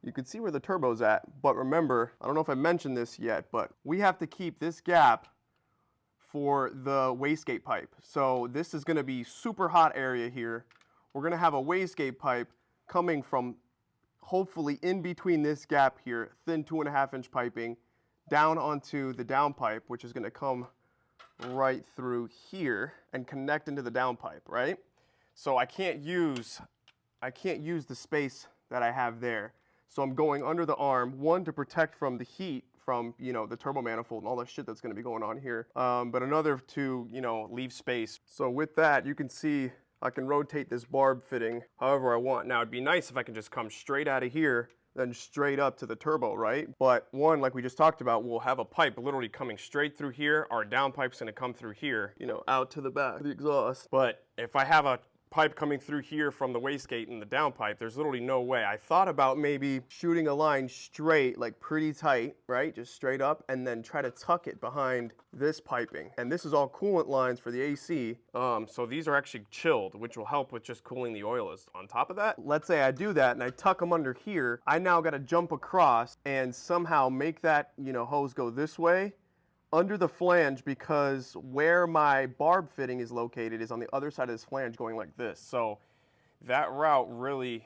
You can see where the turbo's at, but remember, I don't know if I mentioned this yet, but we have to keep this gap for the wastegate pipe. So this is gonna be super hot area here. We're gonna have a wastegate pipe coming from hopefully in between this gap here, thin 2.5 inch piping, down onto the down pipe, which is gonna come right through here and connect into the down pipe, right? So I can't use the space that I have there. So I'm going under the arm, one, to protect from the heat from, you know, the turbo manifold and all that shit that's gonna be going on here. But another to, you know, leave space. So with that, you can see I can rotate this barb fitting however I want. Now it'd be nice if I can just come straight out of here, then straight up to the turbo, right? But one, like we just talked about, we'll have a pipe literally coming straight through here. Our down pipe's gonna come through here, you know, out to the back of the exhaust. But if I have a pipe coming through here from the wastegate and the down pipe, there's literally no way. I thought about maybe shooting a line straight, like pretty tight, right? Just straight up, and then try to tuck it behind this piping. And this is all coolant lines for the AC. So these are actually chilled, which will help with just cooling the oil. On top of that, let's say I do that and I tuck them under here. I now got to jump across and somehow make that, you know, hose go this way under the flange, because where my barb fitting is located is on the other side of this flange going like this. So that route really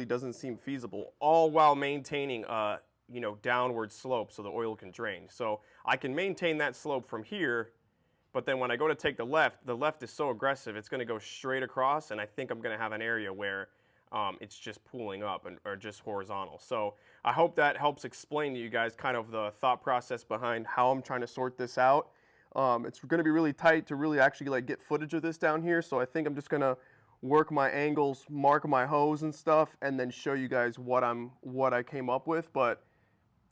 doesn't seem feasible, all while maintaining a, you know, downward slope so the oil can drain. So I can maintain that slope from here, but then when I go to take the left is so aggressive, it's gonna go straight across, and I think I'm gonna have an area where it's just pooling up or just horizontal. So I hope that helps explain to you guys kind of the thought process behind how I'm trying to sort this out. It's going to be really tight to really actually like get footage of this down here. So I think I'm just going to work my angles, mark my hose and stuff, and then show you guys what I came up with. But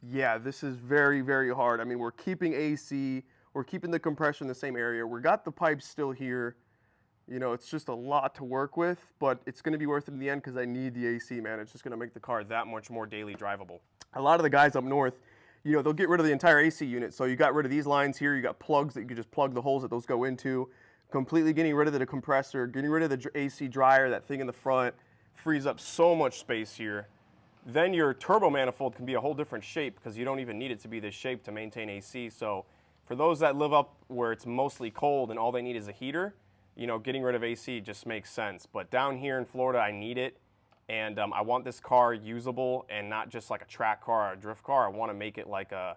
yeah, this is very, very hard. I mean, we're keeping AC, we're keeping the compression in the same area. We got the pipes still here. You know, it's just a lot to work with, but it's going to be worth it in the end because I need the AC, man. It's just going to make the car that much more daily drivable. A lot of the guys up north, you know, they'll get rid of the entire AC unit. So you got rid of these lines here. You got plugs that you can just plug the holes that those go into. completely getting rid of the compressor, getting rid of the AC dryer, that thing in the front, frees up so much space here. Then your turbo manifold can be a whole different shape because you don't even need it to be this shape to maintain AC. So for those that live up where it's mostly cold and all they need is a heater, you know, getting rid of AC just makes sense. But down here in Florida, I need it. And I want this car usable and not just like a track car or a drift car. I want to make it like a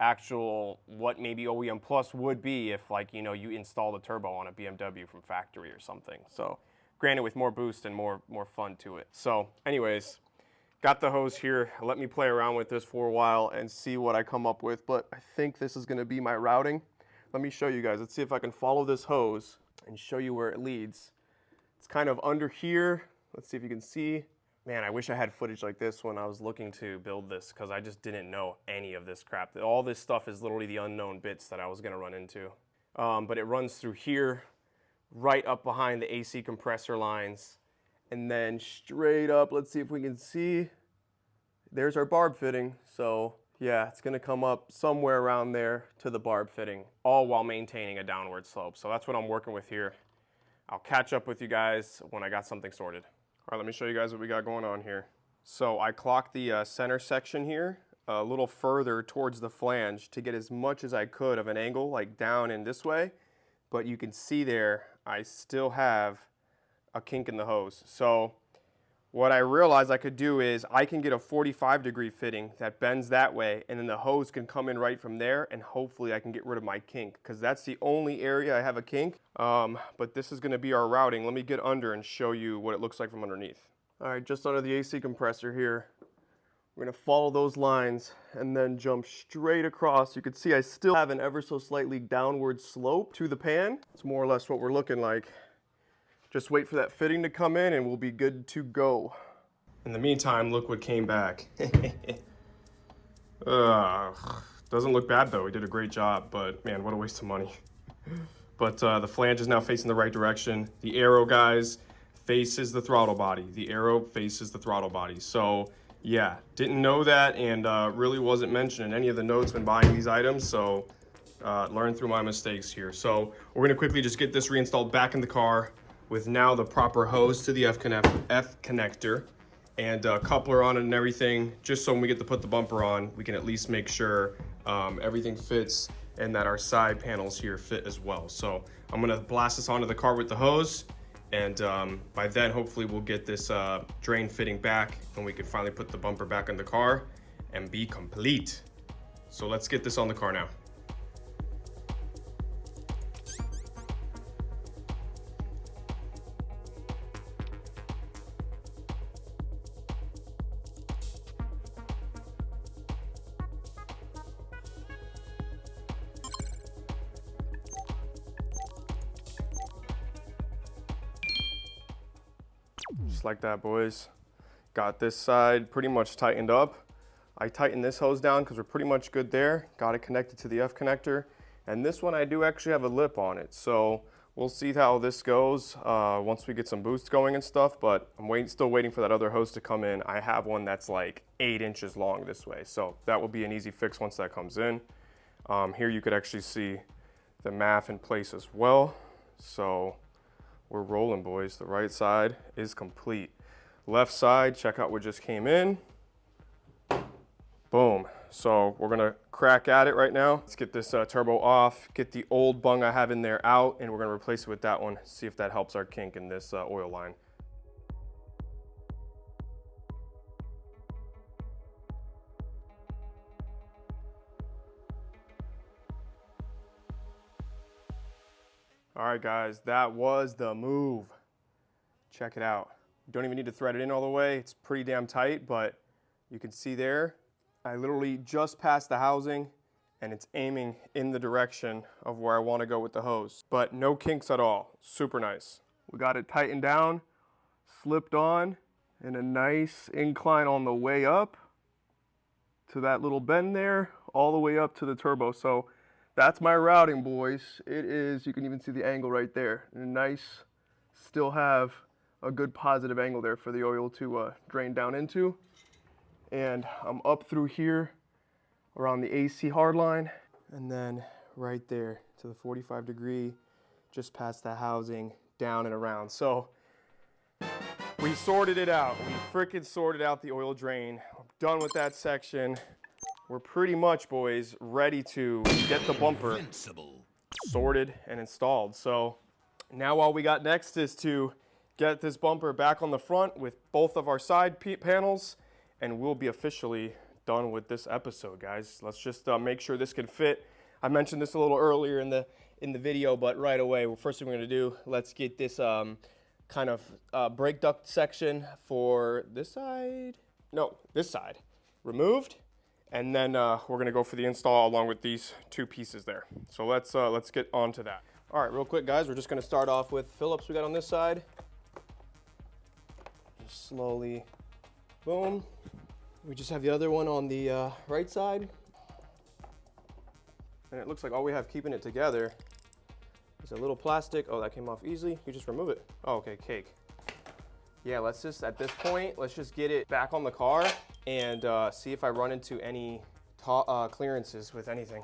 actual, what maybe OEM Plus would be if, like, you know, you install a turbo on a BMW from factory or something. So granted, with more boost and more fun to it. So anyways, got the hose here. Let me play around with this for a while and see what I come up with. But I think this is going to be my routing. Let me show you guys. Let's see if I can follow this hose and show you where it leads. It's kind of under here. Let's see if you can see. Man, I wish I had footage like this when I was looking to build this, because I just didn't know any of this crap. All this stuff is literally the unknown bits that I was going to run into. But it runs through here, right up behind the AC compressor lines, and then straight up. Let's see if we can see. There's our barb fitting. So yeah, it's going to come up somewhere around there to the barb fitting, all while maintaining a downward slope. So that's what I'm working with here. I'll catch up with you guys when I got something sorted. All right, let me show you guys what we got going on here. So I clocked the center section here a little further towards the flange to get as much as I could of an angle, like down and this way. But you can see there, I still have a kink in the hose. So what I realized I could do is I can get a 45-degree fitting that bends that way, and then the hose can come in right from there, and hopefully I can get rid of my kink, because that's the only area I have a kink. But this is going to be our routing. Let me get under and show you what it looks like from underneath. All right, just under the AC compressor here. We're going to follow those lines and then jump straight across. You can see I still have an ever so slightly downward slope to the pan. It's more or less what we're looking like. Just wait for that fitting to come in and we'll be good to go. In the meantime, look what came back. Doesn't look bad though, we did a great job, but man, what a waste of money. But the flange is now facing the right direction. The arrow, guys, faces the throttle body. The arrow faces the throttle body. So yeah, didn't know that, and really wasn't mentioned in any of the notes when buying these items, so learned through my mistakes here. So we're gonna quickly just get this reinstalled back in the car with now the proper hose to the F connector and coupler on it and everything, just so when we get to put the bumper on, we can at least make sure everything fits and that our side panels here fit as well. So I'm gonna blast this onto the car with the hose, and by then hopefully we'll get this drain fitting back and we can finally put the bumper back in the car and be complete. So let's get this on the car now. Just like that, boys. Got this side pretty much tightened up. I tightened this hose down because we're pretty much good there. Got it connected to the F connector. And this one I do actually have a lip on it. So we'll see how this goes once we get some boost going and stuff. But I'm still waiting for that other hose to come in. I have one that's like 8 inches long this way. So that will be an easy fix once that comes in. Here you could actually see the MAF in place as well. So we're rolling, boys. The right side is complete. Left side, check out what just came in. Boom. So we're gonna crack at it right now. Let's get this turbo off, get the old bung I have in there out, and we're gonna replace it with that one, see if that helps our kink in this oil line. All right, guys, that was the move. Check it out. You don't even need to thread it in all the way. It's pretty damn tight, but you can see there, I literally just passed the housing and it's aiming in the direction of where I want to go with the hose. But no kinks at all. Super nice. We got it tightened down, slipped on, and a nice incline on the way up to that little bend there, all the way up to the turbo. So that's my routing, boys. It is, you can even see the angle right there. Nice, still have a good positive angle there for the oil to drain down into. And I'm up through here around the AC hardline, and then right there to the 45-degree just past the housing, down and around. So we sorted it out. We frickin' sorted out the oil drain. We're done with that section. We're pretty much, boys, ready to get the bumper sorted and installed. So now all we got next is to get this bumper back on the front with both of our side panels, and we'll be officially done with this episode, guys. Let's just make sure this can fit. I mentioned this a little earlier in the video, but right away, first thing we're gonna do, let's get this kind of brake duct section for this side removed, and then we're gonna go for the install along with these two pieces there. So let's get on to that. All right, real quick, guys, we're just gonna start off with Phillips we got on this side. Just slowly, boom. We just have the other one on the right side. And it looks like all we have keeping it together is a little plastic. Oh, that came off easily. You just remove it. Oh, okay, cake. Yeah, let's just, at this point, let's just get it back on the car and see if I run into any clearances with anything.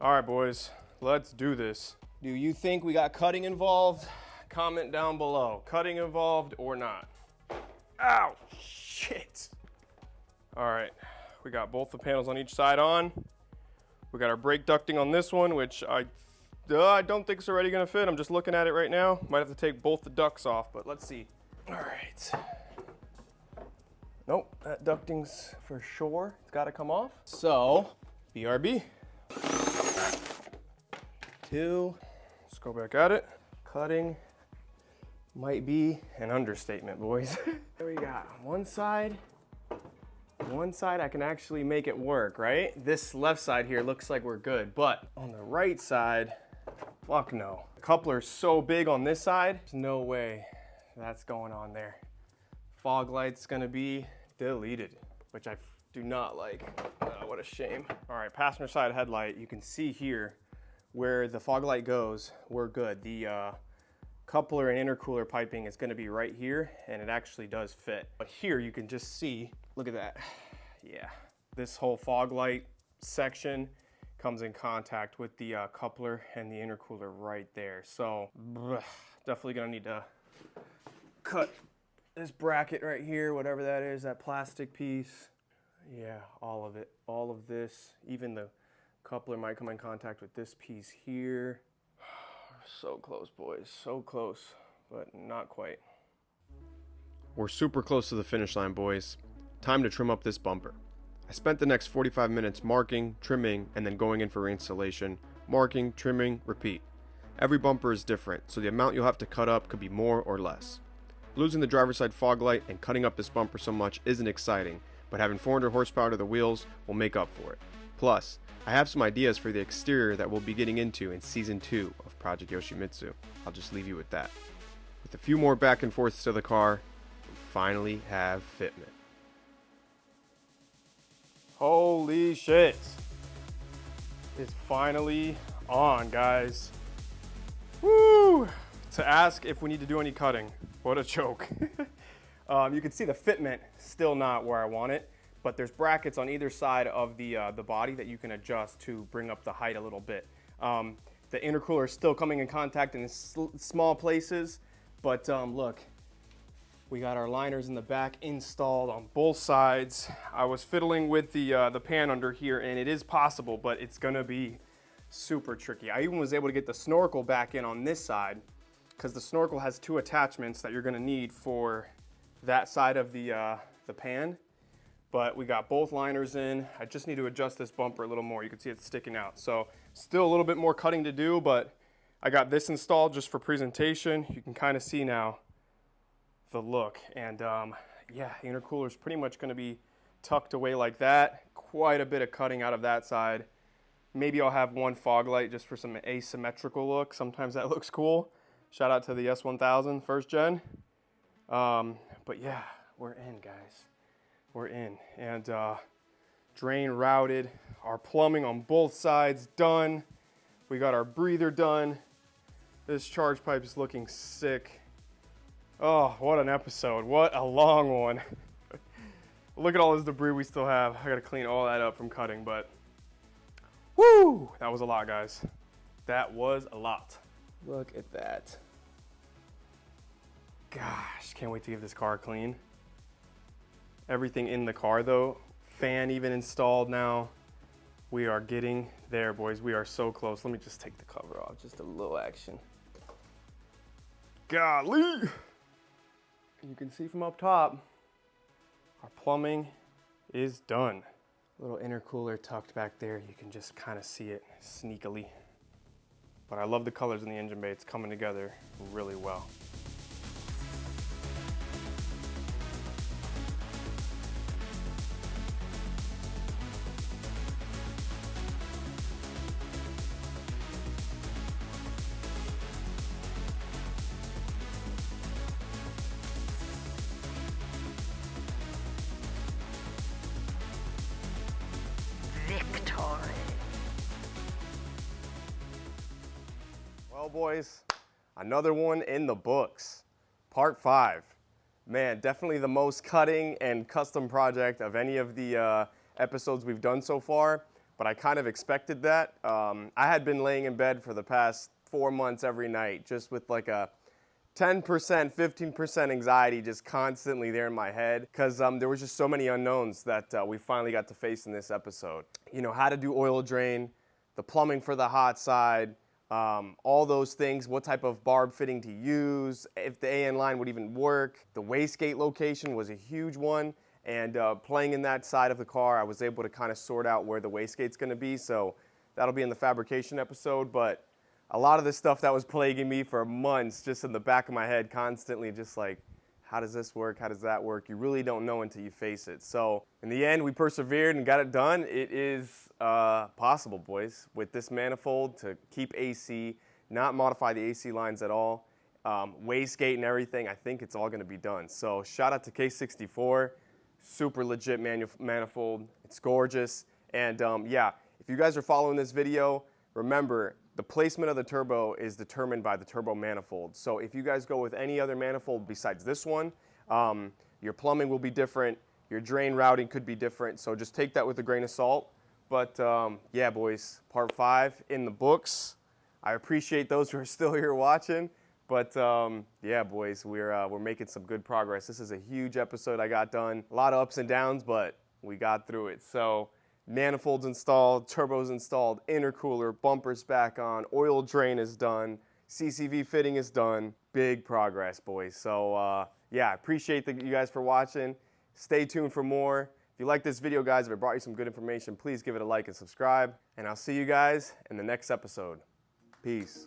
All right, boys, let's do this. Do you think we got cutting involved? Comment down below. Cutting involved or not? Ow, shit. All right, we got both the panels on each side on. We got our brake ducting on this one, which I don't think it's already gonna fit. I'm just looking at it right now. Might have to take both the ducts off, but let's see. All right. Nope, that ducting's for sure. It's gotta come off. So, BRB. Let's go back at it. Cutting might be an understatement, boys. There we got one side I can actually make it work, right? This left side here looks like we're good, but on the right side, fuck no. The coupler's so big on this side, there's no way that's going on there. Fog light's gonna be deleted, which I do not like. What a shame. All right, passenger side headlight, you can see here where the fog light goes, we're good. The coupler and intercooler piping is gonna be right here, and it actually does fit. But here you can just see, look at that. Yeah, this whole fog light section comes in contact with the coupler and the intercooler right there. So definitely gonna need to cut this bracket right here, whatever that is, that plastic piece. Yeah, all of it, all of this, even the coupler might come in contact with this piece here. So close, boys, so close, but not quite. We're super close to the finish line, boys. Time to trim up this bumper. I spent the next 45 minutes marking, trimming, and then going in for reinstallation. Marking, trimming, repeat. Every bumper is different, so the amount you'll have to cut up could be more or less. Losing the driver's side fog light and cutting up this bumper so much isn't exciting, but having 400 horsepower to the wheels will make up for it. Plus, I have some ideas for the exterior that we'll be getting into in Season 2 of Project Yoshimitsu. I'll just leave you with that. With a few more back and forths to the car, we finally have fitment. Holy shit. It's finally on, guys. Woo! To ask if we need to do any cutting. What a joke. You can see the fitment still not where I want it, but there's brackets on either side of the body that you can adjust to bring up the height a little bit. The intercooler is still coming in contact in small places, but look, we got our liners in the back installed on both sides. I was fiddling with the pan under here, and it is possible, but it's gonna be super tricky. I even was able to get the snorkel back in on this side, because the snorkel has two attachments that you're gonna need for that side of the pan. But we got both liners in. I just need to adjust this bumper a little more. You can see it's sticking out. So still a little bit more cutting to do, but I got this installed just for presentation. You can kind of see now the look. And yeah, the intercooler is pretty much gonna be tucked away like that. Quite a bit of cutting out of that side. Maybe I'll have one fog light just for some asymmetrical look. Sometimes that looks cool. Shout out to the S1000 first gen. But yeah, we're in, guys. We're in. And drain routed. Our plumbing on both sides done. We got our breather done. This charge pipe is looking sick. Oh, what an episode. What a long one. Look at all this debris we still have. I gotta clean all that up from cutting, but woo! That was a lot, guys. That was a lot. Look at that. Gosh, can't wait to give this car a clean. Everything in the car though, fan even installed now. We are getting there, boys. We are so close. Let me just take the cover off, just a little action. Golly! You can see from up top, our plumbing is done. Little intercooler tucked back there. You can just kind of see it sneakily. But I love the colors in the engine bay. It's coming together really well. Victory. Well, boys, another one in the books. Part 5. Man, definitely the most cutting and custom project of any of the episodes we've done so far, but I kind of expected that. I had been laying in bed for the past 4 months every night, just with like a 10%, 15% anxiety just constantly there in my head, because there was just so many unknowns that we finally got to face in this episode. You know, how to do oil drain, the plumbing for the hot side, all those things, what type of barb fitting to use, if the AN line would even work. The wastegate location was a huge one, and playing in that side of the car, I was able to kind of sort out where the wastegate's going to be, so that'll be in the fabrication episode. But a lot of the stuff that was plaguing me for months, just in the back of my head constantly, just like, how does this work? How does that work? You really don't know until you face it. So in the end, we persevered and got it done. It is possible, boys, with this manifold to keep AC, not modify the AC lines at all, wastegate and everything. I think it's all going to be done. So shout out to K64, super legit manifold. It's gorgeous. And yeah, if you guys are following this video, remember, the placement of the turbo is determined by the turbo manifold. So if you guys go with any other manifold besides this one, your plumbing will be different, your drain routing could be different, so just take that with a grain of salt. But yeah, boys, part 5 in the books. I appreciate those who are still here watching, but yeah, boys, we're making some good progress. This is a huge episode I got done. A lot of ups and downs, but we got through it. So manifolds installed, turbos installed, intercooler, bumpers back on, oil drain is done, CCV fitting is done. Big progress, boys. So yeah, I appreciate you guys for watching. Stay tuned for more. If you like this video, guys, if it brought you some good information, please give it a like and subscribe. And I'll see you guys in the next episode. Peace.